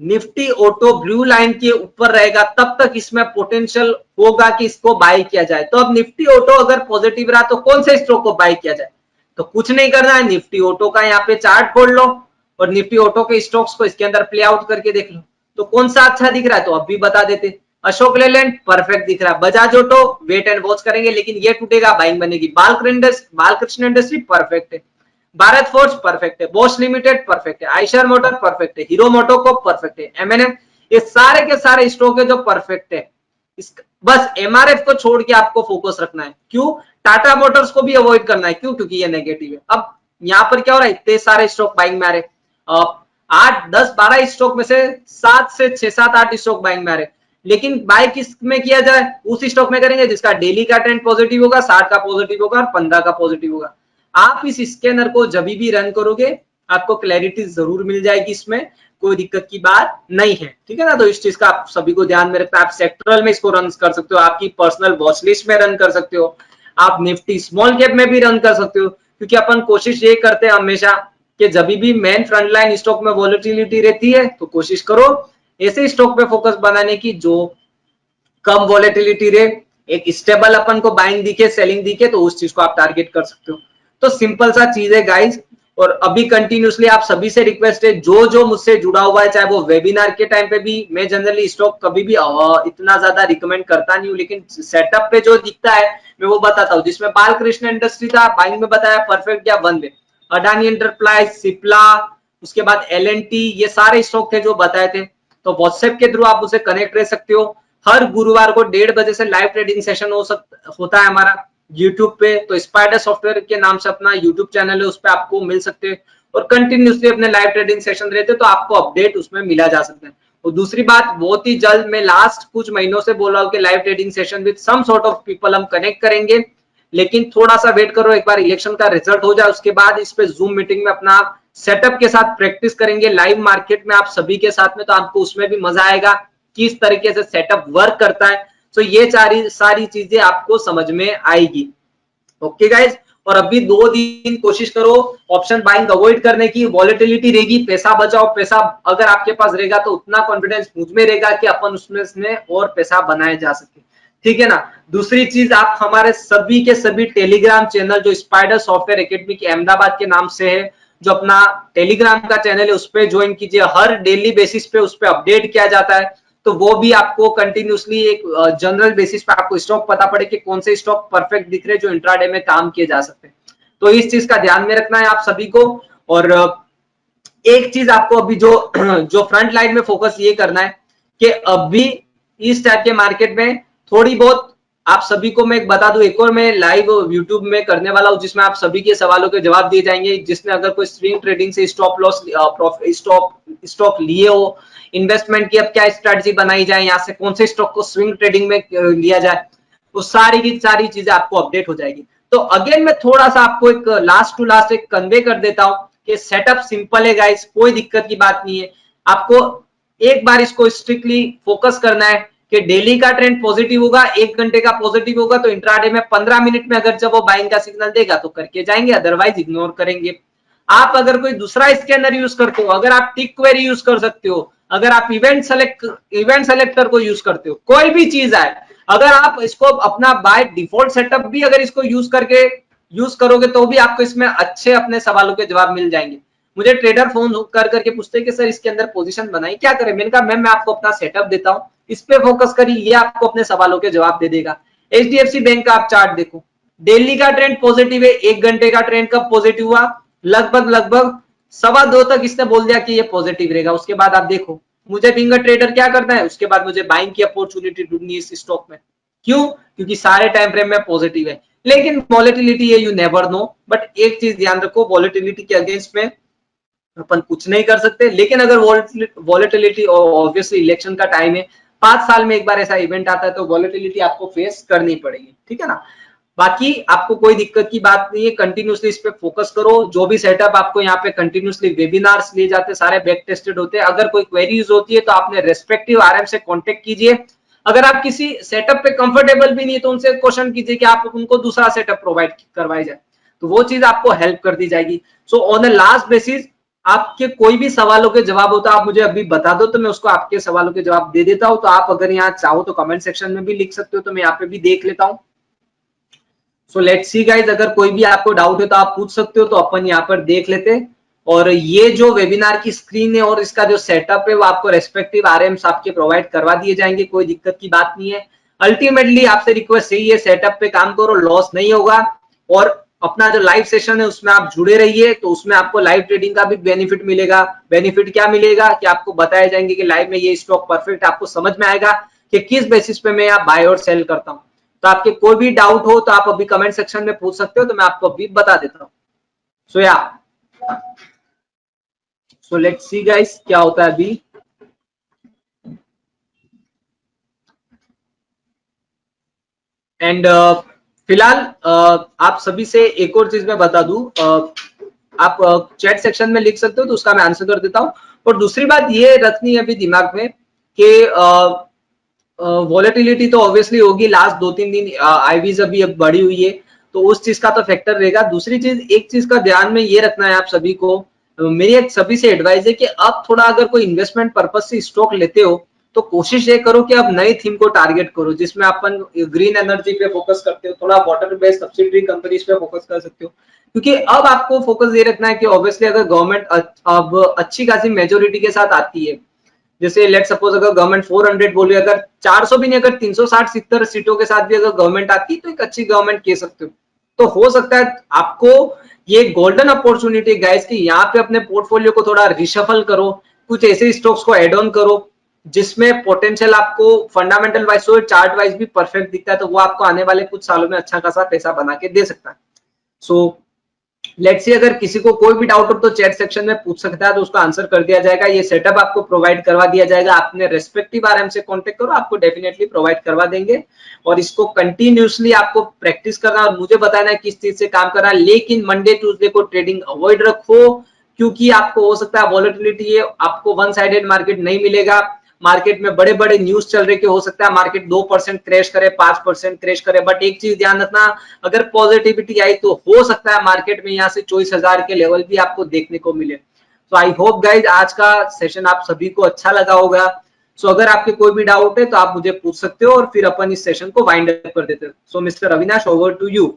निफ्टी ऑटो ब्लू लाइन के ऊपर रहेगा तब तक इसमें पोटेंशियल होगा कि इसको बाय किया जाए। तो अब निफ्टी ऑटो अगर पॉजिटिव रहा तो कौन से स्टॉक को बाय किया जाए? तो कुछ नहीं करना है, निफ्टी ऑटो का यहाँ पे चार्ट खोल लो और निफ्टी ऑटो के स्टॉक्स को इसके अंदर प्ले आउट करके देख लो। तो कौन सा अच्छा दिख रहा है? तो अब भी बता देते। अशोक लेलैंड परफेक्ट दिख रहा है। Bajaj auto wait and watch करेंगे, लेकिन ये टूटेगा, बाइंग बनेगी। बालकृष्ण इंडस्ट्री परफेक्ट है। भारत फोर्ज परफेक्ट है। बॉश लिमिटेड परफेक्ट है। आयशर मोटर परफेक्ट है। हीरो मोटोकॉर्प परफेक्ट है। एमएनएम, ये सारे के सारे स्टॉक है जो परफेक्ट है। बस एमआरएफ को छोड़ के आपको फोकस रखना है। क्यों? टाटा मोटर्स को भी अवॉइड करना है, क्यों? क्योंकि ये नेगेटिव है। अब यहाँ पर क्या हो रहा है, इतने सारे स्टॉक बाइंग में आ रहे, 8 10 12 स्टॉक में से 7 से 6 7 8 स्टॉक बाइंग में आ रहे, लेकिन बाय किस में किया जाए? उस स्टॉक में करेंगे जिसका डेली का ट्रेंड पॉजिटिव होगा, 60 का पॉजिटिव होगा और 15 का पॉजिटिव होगा। आप इस स्कैनर को जब भी रन करोगे आपको क्लैरिटी जरूर मिल जाएगी, इसमें कोई दिक्कत की बात नहीं है, ठीक है ना। तो इस चीज का आप सभी को ध्यान में रखना। आप सेक्टरल में इसको रन कर सकते हो, आपकी पर्सनल वॉच लिस्ट में रन कर सकते हो, आप निफ्टी स्मॉल कैप में भी रन कर सकते हो, क्योंकि अपन कोशिश ये करते हैं हमेशा कि जब भी मेन फ्रंटलाइन स्टॉक में वॉलेटिलिटी रहती है तो कोशिश करो ऐसे स्टॉक पे फोकस बनाने की जो कम वॉलेटिलिटी रहे, एक स्टेबल अपन को बाइंग दिखे, सेलिंग दिखे, तो उस चीज को आप टारगेट कर सकते हो। तो सिंपल सा चीज है गाइज। और अभी कंटिन्यूसली आप सभी से रिक्वेस्ट है, जो जो मुझसे जुड़ा हुआ है, चाहे वो वेबिनार के टाइम पे भी, मैं जनरली स्टॉक कभी भी इतना ज्यादा रिकमेंड करता नहीं हूँ, लेकिन सेटअप पे जो दिखता है मैं वो बताता हूँ। जिसमें बालकृष्ण इंडस्ट्री था, बाइंग में बताया परफेक्ट या one way, Adani enterprise, Cipla, उसके बाद एल&टी, ये सारे स्टॉक थे जो बताए थे। तो व्हाट्सएप के थ्रू आप उसे कनेक्ट रह सकते हो। हर गुरुवार को 1:30 बजे से लाइव ट्रेडिंग सेशन होता है हमारा यूट्यूब पे। तो स्पाइडर सॉफ्टवेयर के नाम से अपना यूट्यूब चैनल है, उस पर आपको मिल सकते हैं और कंटिन्यूसली अपने लाइव ट्रेडिंग सेशन रहते हैं, तो आपको अपडेट उसमें मिला जा सकता है। और दूसरी बात, बहुत ही जल्द, मैं लास्ट कुछ महीनों से बोल रहा हूँ कि live trading session with some sort of people हम कनेक्ट करेंगे, लेकिन थोड़ा सा वेट करो, एक बार इलेक्शन का रिजल्ट हो जाए उसके बाद इस पे जूम मीटिंग में अपना सेटअप के साथ प्रैक्टिस करेंगे लाइव मार्केट में आप सभी के साथ में, तो आपको उसमें भी मजा आएगा किस तरीके से सेटअप वर्क करता है। तो ये सारी चीजें आपको समझ में आएगी। ओके गाइज, और अभी 2 दिन कोशिश करो ऑप्शन बाइंग अवॉइड करने की। वॉलेटिलिटी रहेगी, पैसा बचाओ, पैसा अगर आपके पास रहेगा तो उतना कॉन्फिडेंस मुझ में रहेगा कि अपन उसमें और पैसा बनाया जा सके, ठीक है ना। दूसरी चीज, आप हमारे सभी के सभी टेलीग्राम चैनल जो स्पाइडर सॉफ्टवेयर एकेडमी के अहमदाबाद के नाम से है, जो अपना टेलीग्राम का चैनल है, उस पर ज्वाइन कीजिए। हर डेली बेसिस पे उस पर अपडेट किया जाता है, तो वो भी आपको कंटिन्यूसली एक जनरल बेसिस पे आपको स्टॉक पता पड़े कि कौन से स्टॉक परफेक्ट दिख रहे जो इंट्राडे में काम किए जा सकते हैं। तो इस चीज का ध्यान में रखना है आप सभी को। और एक चीज आपको अभी जो जो फ्रंट लाइन में फोकस ये करना है कि अभी इस टाइप के मार्केट में थोड़ी बहुत आप सभी को मैं बता दूं, एक और मैं लाइव यूट्यूब में करने वाला हूं जिसमें आप सभी के सवालों के जवाब दिए जाएंगे, जिसमें अगर कोई स्विंग ट्रेडिंग से स्टॉप लॉस स्टॉक लिए हो, इन्वेस्टमेंट की अब क्या स्ट्रेटजी बनाई जाए, यहाँ से कौन से स्टॉक को स्विंग ट्रेडिंग में लिया जाए, वो सारी की सारी चीजें आपको अपडेट हो जाएगी। तो अगेन मैं थोड़ा सा आपको एक लास्ट टू लास्ट एक कन्वे कर देता हूं कि सेटअप सिंपल है गाइस, कोई दिक्कत की बात नहीं है। आपको एक बार इसको स्ट्रिक्टली फोकस करना है कि डेली का ट्रेंड पॉजिटिव होगा, 1 घंटे का पॉजिटिव होगा, तो इंट्राडे में 15 मिनट में अगर जब वो बाइंग का सिग्नल देगा तो करके जाएंगे, अदरवाइज इग्नोर करेंगे। आप अगर कोई दूसरा स्कैनर यूज करते हो, अगर आप टिक क्वेरी यूज कर सकते हो, अगर आप इवेंट सेलेक्टर को यूज करते हो, कोई भी चीज आए, अगर आप इसको अपना बाय डिफॉल्ट सेटअप भी अगर इसको यूज करोगे तो भी आपको इसमें अच्छे अपने सवालों के जवाब मिल जाएंगे। मुझे ट्रेडर फोन कर करके पूछते हैं कि सर इसके अंदर पोजीशन बनाई, क्या करें? मैंने कहा मैं आपको अपना सेटअप देता हूं, इस पे फोकस करिए, ये आपको अपने सवालों के जवाब दे देगा। एचडीएफसी बैंक का आप चार्ट देखो, डेली का ट्रेंड पॉजिटिव है, 1 घंटे का ट्रेंड कब पॉजिटिव हुआ? लगभग 2:15 तक इसने बोल दिया कि ये पॉजिटिव रहेगा। उसके बाद आप देखो, मुझे फिंगर ट्रेडर क्या करना है, उसके बाद मुझे बाइंग की अपॉर्चुनिटी ढूंढनी है इस स्टॉक में। क्यों? क्योंकि सारे टाइम फ्रेम में पॉजिटिव है, लेकिन वॉलेटिलिटी है, यू नेवर नो। बट एक चीज ध्यान रखो, वॉलेटिलिटी के अगेंस्ट में अपन कुछ नहीं कर सकते, लेकिन अगर वॉलेटिलिटी, ऑब्वियसली इलेक्शन का टाइम है, 5 साल में एक बार ऐसा इवेंट आता है, तो वॉलेटिलिटी आपको फेस करनी पड़ेगी, ठीक है ना। बाकी आपको कोई दिक्कत की बात नहीं है, कंटिन्यूसली इस पे फोकस करो। जो भी सेटअप आपको यहाँ पे कंटिन्यूसली वेबिनार्स लिए जाते हैं, सारे बैक टेस्टेड होते हैं। अगर कोई क्वेरीज होती है तो आपने रेस्पेक्टिव आरएम से कांटेक्ट कीजिए। अगर आप किसी सेटअप पे कंफर्टेबल भी नहीं है तो उनसे क्वेश्चन कीजिए कि आप उनको दूसरा सेटअप प्रोवाइड करवाई जाए, तो वो चीज आपको हेल्प कर दी जाएगी। So on a last basis, आपके कोई भी सवालों के जवाब होता है आप मुझे अभी बता दो, तो मैं उसको आपके सवालों के जवाब दे देता हूं। तो आप अगर यहाँ चाहो तो कमेंट सेक्शन में भी लिख सकते हो, तो मैं यहाँ पे भी देख लेता हूँ। सो लेट्स सी गाइज, अगर कोई भी आपको डाउट है तो आप पूछ सकते हो, तो अपन यहाँ पर देख लेते हैं। और ये जो वेबिनार की स्क्रीन है और इसका जो सेटअप है वो आपको रेस्पेक्टिव आरएम्स आपके प्रोवाइड करवा दिए जाएंगे, कोई दिक्कत की बात नहीं है। अल्टीमेटली आपसे रिक्वेस्ट यही है, सेटअप पे काम करो, लॉस नहीं होगा। और अपना जो लाइव सेशन है उसमें आप जुड़े रहिए, तो उसमें आपको लाइव ट्रेडिंग का भी बेनिफिट मिलेगा। बेनिफिट क्या मिलेगा कि आपको बताए जाएंगे कि लाइव में ये स्टॉक परफेक्ट आपको समझ में आएगा कि किस बेसिस पे मैं आप बाय और सेल करता हूँ। तो आपके कोई भी डाउट हो तो आप अभी कमेंट सेक्शन में पूछ सकते हो, तो मैं आपको अभी बता देता हूँ। सो या सो लेट्स सी गाइस क्या होता है अभी। एंड फिलहाल आप सभी से एक और चीज मैं बता दूं, आप चैट सेक्शन में लिख सकते हो तो उसका मैं आंसर कर देता हूँ। और दूसरी बात ये रखनी है अभी दिमाग में कि वॉलेटिलिटी तो ऑब्वियसली होगी, लास्ट 2-3 दिन आईवीज अभी अब बढ़ी हुई है, तो उस चीज का तो फैक्टर रहेगा। दूसरी चीज, एक चीज का ध्यान में ये रखना है आप सभी को, मेरी एक सभी से एडवाइस है कि अब थोड़ा अगर कोई इन्वेस्टमेंट पर्पज से स्टॉक लेते हो तो कोशिश ये करो कि आप नई थीम को टारगेट करो, जिसमें अपन ग्रीन एनर्जी पे फोकस करते हो, थोड़ा वाटर बेस्ड सब्सिडरी कंपनीज पे फोकस कर सकते हो। क्योंकि अब आपको फोकस ये रखना है कि ऑब्वियसली अगर गवर्नमेंट अब अच्छी खासी मेजोरिटी के साथ आती है, जैसे लेट सपोज अगर गवर्नमेंट 400 बोले, अगर 400 भी नहीं, अगर 360-70 सीटों के साथ भी अगर गवर्नमेंट आती तो एक अच्छी गवर्नमेंट कह सकते हो। तो हो सकता है आपको ये गोल्डन अपॉर्चुनिटी गाइस कि यहाँ पे अपने पोर्टफोलियो को थोड़ा रिशफल करो, कुछ ऐसे स्टॉक्स को एड ऑन करो जिसमें पोटेंशियल आपको फंडामेंटल वाइज और चार्ट वाइज भी परफेक्ट दिखता है, तो वो आपको आने वाले कुछ सालों में अच्छा खासा पैसा बना के दे सकता है। सो लेट्स सी अगर किसी को कोई भी डाउट हो तो चैट सेक्शन में पूछ सकता है, तो उसका आंसर कर दिया जाएगा। ये सेटअप आपको प्रोवाइड करवा दिया जाएगा, आपने रेस्पेक्टिव आरएम से कांटेक्ट करो, आपको डेफिनेटली प्रोवाइड करवा देंगे। और इसको कंटिन्यूसली आपको प्रैक्टिस करना और मुझे बताना है किस चीज से काम करना है। लेकिन मंडे ट्यूसडे को ट्रेडिंग अवॉइड रखो, क्योंकि आपको हो सकता है वॉलेटिलिटी है, आपको वन साइडेड मार्केट नहीं मिलेगा। मार्केट में बड़े बड़े न्यूज चल रहे कि हो सकता है मार्केट 2% क्रैश करे, 5% क्रैश करे, बट एक चीज ध्यान रखना, अगर पॉजिटिविटी आई तो हो सकता है मार्केट में यहाँ से 24,000 के लेवल भी आपको देखने को मिले। तो आई होप गाइज आज का सेशन आप सभी को अच्छा लगा होगा। सो अगर आपके कोई भी डाउट है तो आप मुझे पूछ सकते हो और फिर अपन इस सेशन को वाइंड अप कर देते हैं। So mister Avinash, over to you.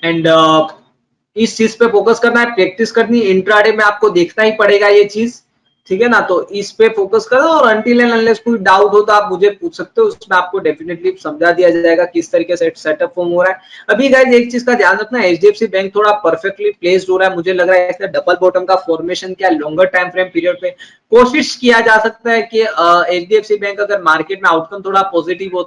And इस चीज पे फोकस करना है, प्रैक्टिस करनी, इंट्राडे में आपको देखना ही पड़ेगा ये चीज, ठीक है ना। तो इस पे फोकस करो और अनटिल एंड अनलेस कोई डाउट हो तो आप मुझे पूछ सकते हो, उसमें आपको डेफिनेटली समझा दिया जाएगा किस तरीके से सेटअप फॉर्म हो रहा है। अभी गाइस एक चीज का ध्यान रखना, एचडीएफसी बैंक थोड़ा परफेक्टली प्लेस्ड हो रहा है, मुझे लग रहा है इसका डबल बॉटम का फॉर्मेशन क्या लॉन्गर टाइम फ्रेम पीरियड पे कोशिश किया जा सकता है कि एचडीएफसी बैंक अगर मार्केट में आउटकम थोड़ा पॉजिटिव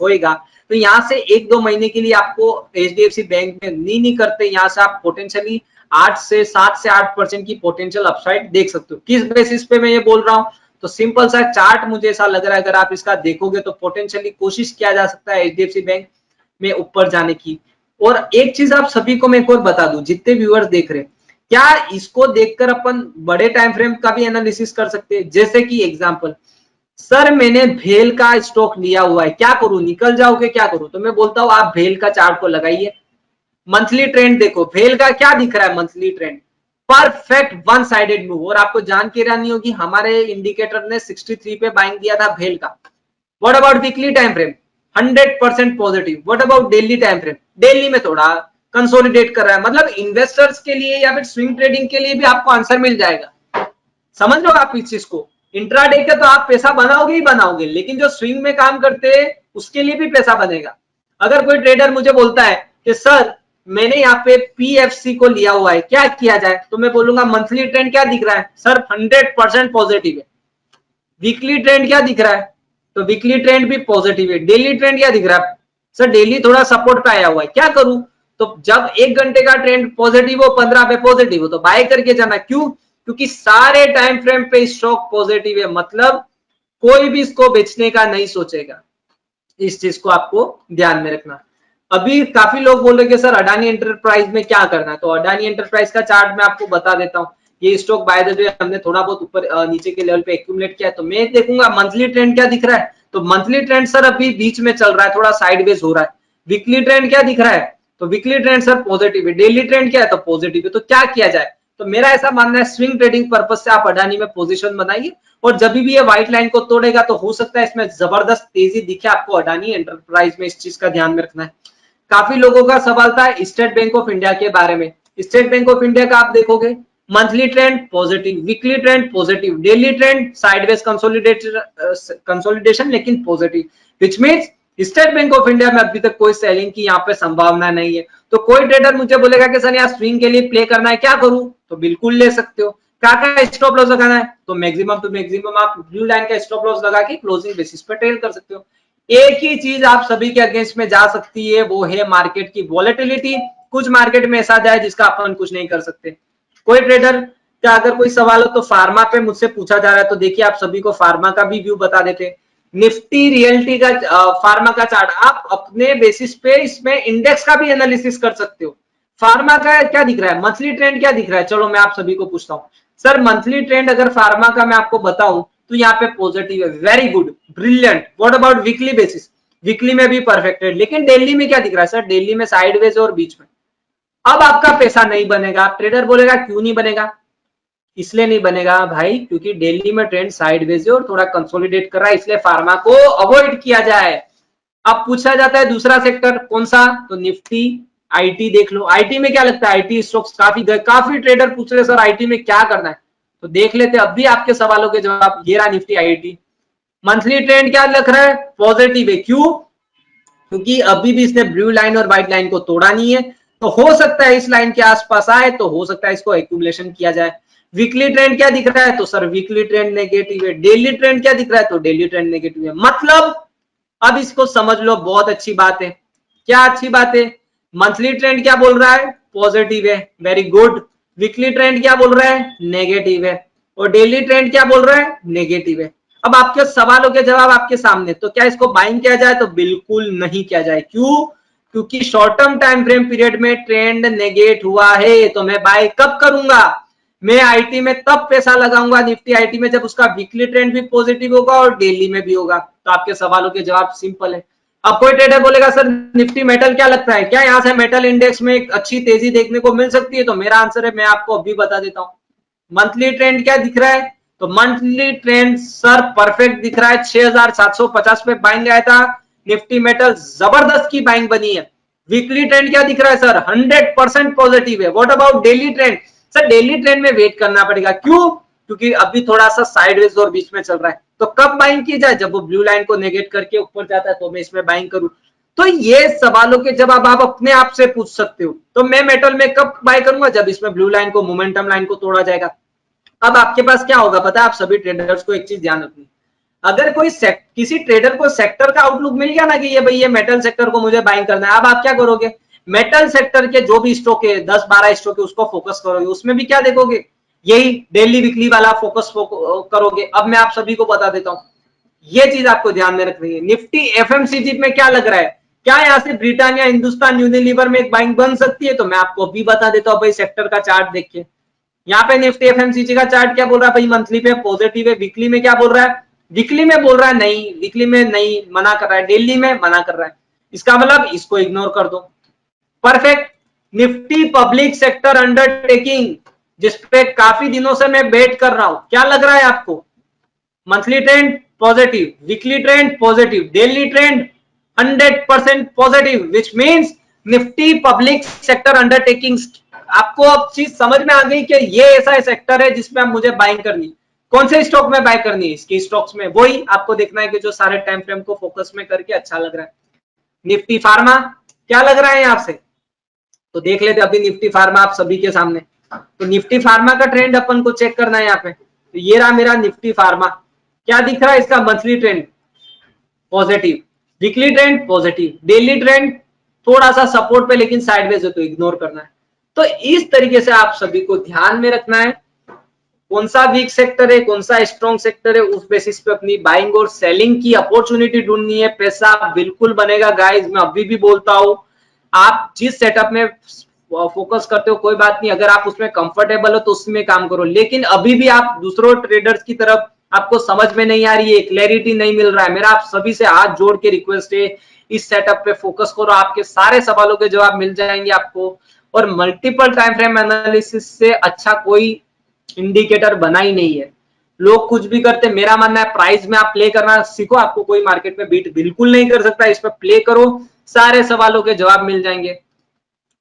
होएगा तो यहाँ से 1-2 महीने के लिए आपको एचडीएफसी बैंक में नहीं करते, यहाँ से आप पोटेंशियली 7 से 8% की पोटेंशियल अपसाइड देख सकते हो। किस बेसिस पे मैं ये बोल रहा हूँ, तो सिंपल सा चार्ट मुझे ऐसा लग रहा है, अगर आप इसका देखोगे तो पोटेंशियली कोशिश किया जा सकता है एचडीएफसी बैंक में ऊपर जाने की। और एक चीज आप सभी को मैं एक और बता दूं, जितने व्यूअर्स देख रहे हैं, क्या इसको देखकर अपन बड़े टाइम फ्रेम का भी एनालिसिस कर सकते हैं। जैसे कि एग्जांपल, सर मैंने भेल का स्टॉक लिया हुआ है, क्या करूं, निकल जाओगे, क्या करूं, तो मैं बोलता हूं आप भेल का चार्ट को लगाइए, मंथली ट्रेंड देखो, भेल का क्या दिख रहा है monthly trend, perfect one sided move. और आपको जान के रहनी होगी हमारे इंडिकेटर ने 63 पे बाइंग दिया था भेल का। What about weekly time frame, 100% positive. What about daily time frame, daily में थोड़ा कंसोलिडेट कर रहा है। मतलब इन्वेस्टर्स के लिए या फिर स्विंग ट्रेडिंग के लिए भी आपको आंसर मिल जाएगा। समझ लो आप इस चीज को, इंट्राडे का तो आप पैसा बनाओगे ही बनाओगे, लेकिन जो स्विंग में काम करते हैं उसके लिए भी पैसा बनेगा। अगर कोई ट्रेडर मुझे बोलता है कि सर मैंने यहाँ पे पीएफसी को लिया हुआ है, क्या किया जाए, तो मैं बोलूंगा मंथली ट्रेंड क्या दिख रहा है, सर 100% पॉजिटिव है। वीकली ट्रेंड क्या दिख रहा है, तो वीकली ट्रेंड भी पॉजिटिव है। डेली ट्रेंड क्या दिख रहा है, सर डेली थोड़ा सपोर्ट पे आया हुआ है, क्या करूं, तो जब 1 घंटे का ट्रेंड पॉजिटिव हो, 15 पे पॉजिटिव हो, तो बाय करके जाना। क्यों, क्योंकि सारे टाइम फ्रेम पे स्टॉक पॉजिटिव है, मतलब कोई भी इसको बेचने का नहीं सोचेगा। इस चीज को आपको ध्यान में रखना। अभी काफी लोग बोल रहे कि सर अडानी एंटरप्राइज में क्या करना है, तो अडानी एंटरप्राइज का चार्ट मैं आपको बता देता हूँ। ये स्टॉक बाय द वे हमने थोड़ा बहुत ऊपर नीचे के लेवल पे एक्यूमुलेट किया है, तो मैं देखूंगा मंथली ट्रेंड क्या दिख रहा है, तो मंथली ट्रेंड सर अभी बीच में चल रहा है, थोड़ा साइडवेज हो रहा है। वीकली ट्रेंड क्या दिख रहा है, तो वीकली ट्रेंड सर पॉजिटिव है। डेली ट्रेंड क्या है, तो पॉजिटिव है। तो क्या किया जाए, तो मेरा ऐसा मानना है स्विंग ट्रेडिंग पर्पज से आप अडानी में पोजीशन बनाइए, और जब भी ये व्हाइट लाइन को तोड़ेगा तो हो सकता है इसमें जबरदस्त तेजी दिखे आपको अडानी एंटरप्राइज में। इस चीज का ध्यान में रखना है। काफी लोगों का सवाल था स्टेट बैंक ऑफ इंडिया के बारे में। स्टेट बैंक ऑफ इंडिया का आप देखोगे monthly trend positive, weekly trend positive, daily trend sideways consolidation लेकिन positive, which means State Bank of India में अभी तक कोई सेलिंग की यहाँ पे संभावना नहीं है। तो कोई ट्रेडर मुझे बोलेगा कि सर यहाँ स्विंग के लिए प्ले करना है, क्या करूं? तो बिल्कुल ले सकते हो। क्या स्टॉप लॉस लगाना है? तो मैक्सिमम टू मैक्सिमम आप ब्लू लाइन का स्टॉप लॉस लगा के क्लोजिंग बेसिस पर ट्रेड कर सकते हो। एक ही चीज आप सभी के अगेंस्ट में जा सकती है, वो है मार्केट की वॉलेटिलिटी। कुछ मार्केट में ऐसा जाए जिसका अपन कुछ नहीं कर सकते। कोई ट्रेडर का अगर कोई सवाल हो तो फार्मा पे मुझसे पूछा जा रहा है, तो देखिए आप सभी को फार्मा का भी व्यू बता देते हैं। निफ्टी रियल्टी का फार्मा का चार्ट आप अपने बेसिस पे इसमें इंडेक्स का भी एनालिसिस कर सकते हो। फार्मा का क्या दिख रहा है, मंथली ट्रेंड क्या दिख रहा है? चलो मैं आप सभी को पूछता हूँ सर, मंथली ट्रेंड अगर फार्मा का मैं आपको बताऊं तो यहाँ पे पॉजिटिव है, very good, brilliant. What about weekly basis? Weekly में भी परफेक्ट है, लेकिन डेली में क्या दिख रहा है सर? डेली में साइडवेज और बीच में। अब आपका पैसा नहीं बनेगा। ट्रेडर बोलेगा क्यों नहीं बनेगा? इसलिए नहीं बनेगा भाई क्योंकि डेली में ट्रेंड साइडवेज है और थोड़ा कंसोलिडेट कर रहा है, इसलिए फार्मा को अवॉइड किया जाए। अब पूछा जाता है दूसरा सेक्टर कौन सा, तो निफ्टी आईटी देख लो। आईटी में क्या लगता है? आईटी स्टॉक्स काफी ट्रेडर पूछ रहे सर आईटी में क्या करना है, तो देख लेते अब भी आपके सवालों के जवाब। ये रहा निफ्टी आईटी। मंथली ट्रेंड क्या लग रहा है? पॉजिटिव है। क्यों? क्योंकि अभी भी इसने ब्लू लाइन और व्हाइट लाइन को तोड़ा नहीं है, तो हो सकता है इस लाइन के आसपास आए, तो हो सकता है इसको एक्यूमुलेशन किया जाए। वीकली ट्रेंड क्या दिख रहा है? तो सर वीकली ट्रेंड नेगेटिव है। डेली ट्रेंड क्या दिख रहा है? तो डेली ट्रेंड नेगेटिव है। मतलब अब इसको समझ लो, बहुत अच्छी बात है। क्या अच्छी बात है? मंथली ट्रेंड क्या बोल रहा है? पॉजिटिव है, वेरी गुड। वीकली ट्रेंड क्या बोल रहा है? नेगेटिव है। और डेली ट्रेंड क्या बोल रहा है? नेगेटिव है। अब आपके सवालों के जवाब आपके सामने, तो क्या इसको बाइंग किया जाए? तो बिल्कुल नहीं किया जाए। क्यों? क्योंकि short term time frame period में ट्रेंड नेगेट हुआ है, तो मैं बाय कब करूंगा? मैं आईटी में तब पैसा लगाऊंगा, निफ्टी आईटी में, जब उसका वीकली ट्रेंड भी पॉजिटिव होगा और डेली में भी होगा। तो आपके सवालों के जवाब सिंपल है। अब कोई ट्रेडर बोलेगा सर निफ्टी मेटल क्या लगता है, क्या यहाँ से मेटल इंडेक्स में एक अच्छी तेजी देखने को मिल सकती है? तो मेरा आंसर है, मैं आपको अभी बता देता हूँ। मंथली ट्रेंड क्या दिख रहा है? तो मंथली ट्रेंड सर परफेक्ट दिख रहा है। 6750 पे बाइंग आया था, निफ्टी मेटल जबरदस्त की बाइंग बनी है। वीकली ट्रेंड क्या दिख रहा है सर? 100% पॉजिटिव है। What about daily trend? Sir daily trend में वेट करना पड़ेगा। क्यों? क्योंकि अभी थोड़ा सा साइडवेज और बीच में चल रहा है। तो कब बाइंग की जाए? जब वो ब्लू लाइन को नेगेट करके ऊपर जाता है, तो मैं इसमें बाइंग करूं। तो ये सवालों के जवाब आप अपने आप से पूछ सकते हो। तो मैं मेटल में कब बाय करूंगा? जब इसमें ब्लू लाइन को, मोमेंटम लाइन को तोड़ा जाएगा। अब आपके पास क्या होगा पता है? आप सभी ट्रेडर्स को एक चीज ध्यान रखनी, अगर कोई किसी ट्रेडर को सेक्टर का आउटलुक मिल गया ना कि ये भाई ये मेटल सेक्टर को मुझे बाइंग करना है, अब आप क्या करोगे? मेटल सेक्टर के जो भी स्टॉक है, 10-12 स्टॉक है, उसको फोकस करोगे। उसमें भी क्या देखोगे? यही डेली वीकली वाला फोकस करोगे। अब मैं आप सभी को बता देता हूं, ये चीज आपको ध्यान में रखनी है। निफ्टी एफएमसीजी में क्या लग रहा है? क्या यहाँ से ब्रिटानिया हिंदुस्तान यूनिलीवर में एक बाइंग बन सकती है? तो मैं आपको अभी बता देता हूँ भाई, सेक्टर का चार्ट देखिए। यहाँ पे निफ्टी एफएमसीजी का चार्ट क्या बोल रहा है भाई? मंथली पे पॉजिटिव है। वीकली में क्या बोल रहा है? वीकली में बोल रहा है नहीं, वीकली में नहीं, मना कर रहा है। डेली में मना कर रहा है। इसका मतलब इसको इग्नोर कर दो। Perfect. Nifty public sector undertaking, जिसपे काफी दिनों से मैं वेट कर रहा हूं, क्या लग रहा है आपको? Monthly trend positive, weekly trend positive, daily trend 100% positive, which means Nifty public sector undertaking. आपको अब चीज समझ में आ गई कि ये ऐसा सेक्टर है जिसमें मुझे बाइंग करनी। कौन से स्टॉक में बाय करनी है? इसकी स्टॉक्स में वही आपको देखना है कि जो सारे टाइम फ्रेम को फोकस में करके अच्छा लग रहा है। निफ्टी फार्मा क्या लग रहा है यहाँ से? तो देख लेते अभी निफ्टी फार्मा आप सभी के सामने। तो निफ्टी फार्मा का ट्रेंड अपन को चेक करना है यहाँ पे। तो ये रहा मेरा निफ्टी फार्मा। क्या दिख रहा है इसका? Monthly trend positive, weekly trend positive, daily trend थोड़ा सा सपोर्ट पे लेकिन साइडवेज है, तो इग्नोर करना है। तो इस तरीके से आप सभी को ध्यान में रखना है, कौन सा वीक सेक्टर है, कौन सा स्ट्रॉन्ग सेक्टर है, उस बेसिस पे अपनी बाइंग और सेलिंग की अपॉर्चुनिटी ढूंढनी है। पैसा बिल्कुल बनेगा गाइस, मैं अभी भी बोलता हूं। आप जिस सेटअप में फोकस करते हो कोई बात नहीं, अगर आप उसमें कंफर्टेबल हो तो उसमें काम करो, लेकिन अभी भी आप दूसरों ट्रेडर्स की तरफ आपको समझ में नहीं आ रही है, क्लैरिटी नहीं मिल रहा है, मेरा आप सभी से हाथ जोड़ के रिक्वेस्ट है, इस सेटअप पे फोकस करो। आपके सारे सवालों के जवाब मिल जाएंगे आपको। और मल्टीपल टाइम फ्रेम एनालिसिस से अच्छा कोई इंडिकेटर बना ही नहीं है। लोग कुछ भी करते, मेरा मानना है प्राइस में आप प्ले करना सीखो। आपको कोई मार्केट में बीट बिल्कुल नहीं कर सकता, इस पर प्ले करो, सारे सवालों के जवाब मिल जाएंगे।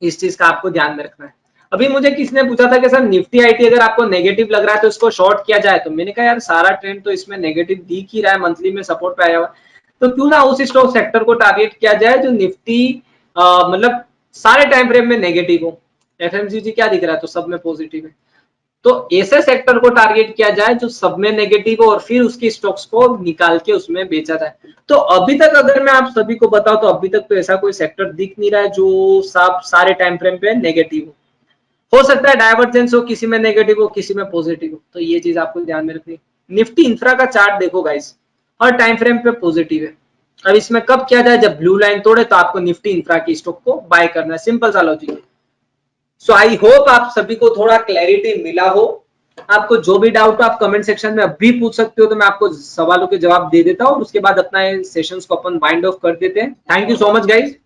इस चीज का आपको ध्यान में रखना है। अभी मुझे किसने पूछा था कि सर निफ्टी आईटी अगर आपको नेगेटिव लग रहा है तो इसको शॉर्ट किया जाए, तो मैंने कहा यार सारा ट्रेंड तो इसमें नेगेटिव दिख ही रहा है, मंथली में सपोर्ट पे आया हुआ। तो क्यों ना उस स्टॉक सेक्टर को टारगेट किया जाए जो निफ्टी मतलब सारे टाइम फ्रेम में नेगेटिव हो। एफएमसीजी क्या दिख रहा है, तो सब में पॉजिटिव है। तो ऐसे सेक्टर को टारगेट किया जाए जो सब में नेगेटिव हो और फिर उसकी स्टॉक्स को निकाल के उसमें बेचा जाए। तो अभी तक अगर मैं आप सभी को बताऊं तो अभी तक तो ऐसा कोई सेक्टर दिख नहीं रहा है जो सारे टाइम फ्रेम पे नेगेटिव हो सकता है डाइवर्जेंस हो, किसी में नेगेटिव हो किसी में पॉजिटिव हो, तो ये चीज आपको ध्यान में रखनी। निफ्टी इंफ्रा का चार्ट देखो गाइस, हर टाइम फ्रेम पे पॉजिटिव है। अब इसमें कब किया जाए, जब ब्लू लाइन तोड़े तो आपको निफ्टी इंफ्रा की स्टॉक को बाय करना है, सिंपल सा लॉजिक है। सो आई होप आप सभी को थोड़ा क्लैरिटी मिला हो। आपको जो भी डाउट हो आप कमेंट सेक्शन में अभी पूछ सकते हो, तो मैं आपको सवालों के जवाब दे देता हूँ। उसके बाद अपना सेशंस को अपन वाइंड ऑफ कर देते हैं। Thank you so much guys.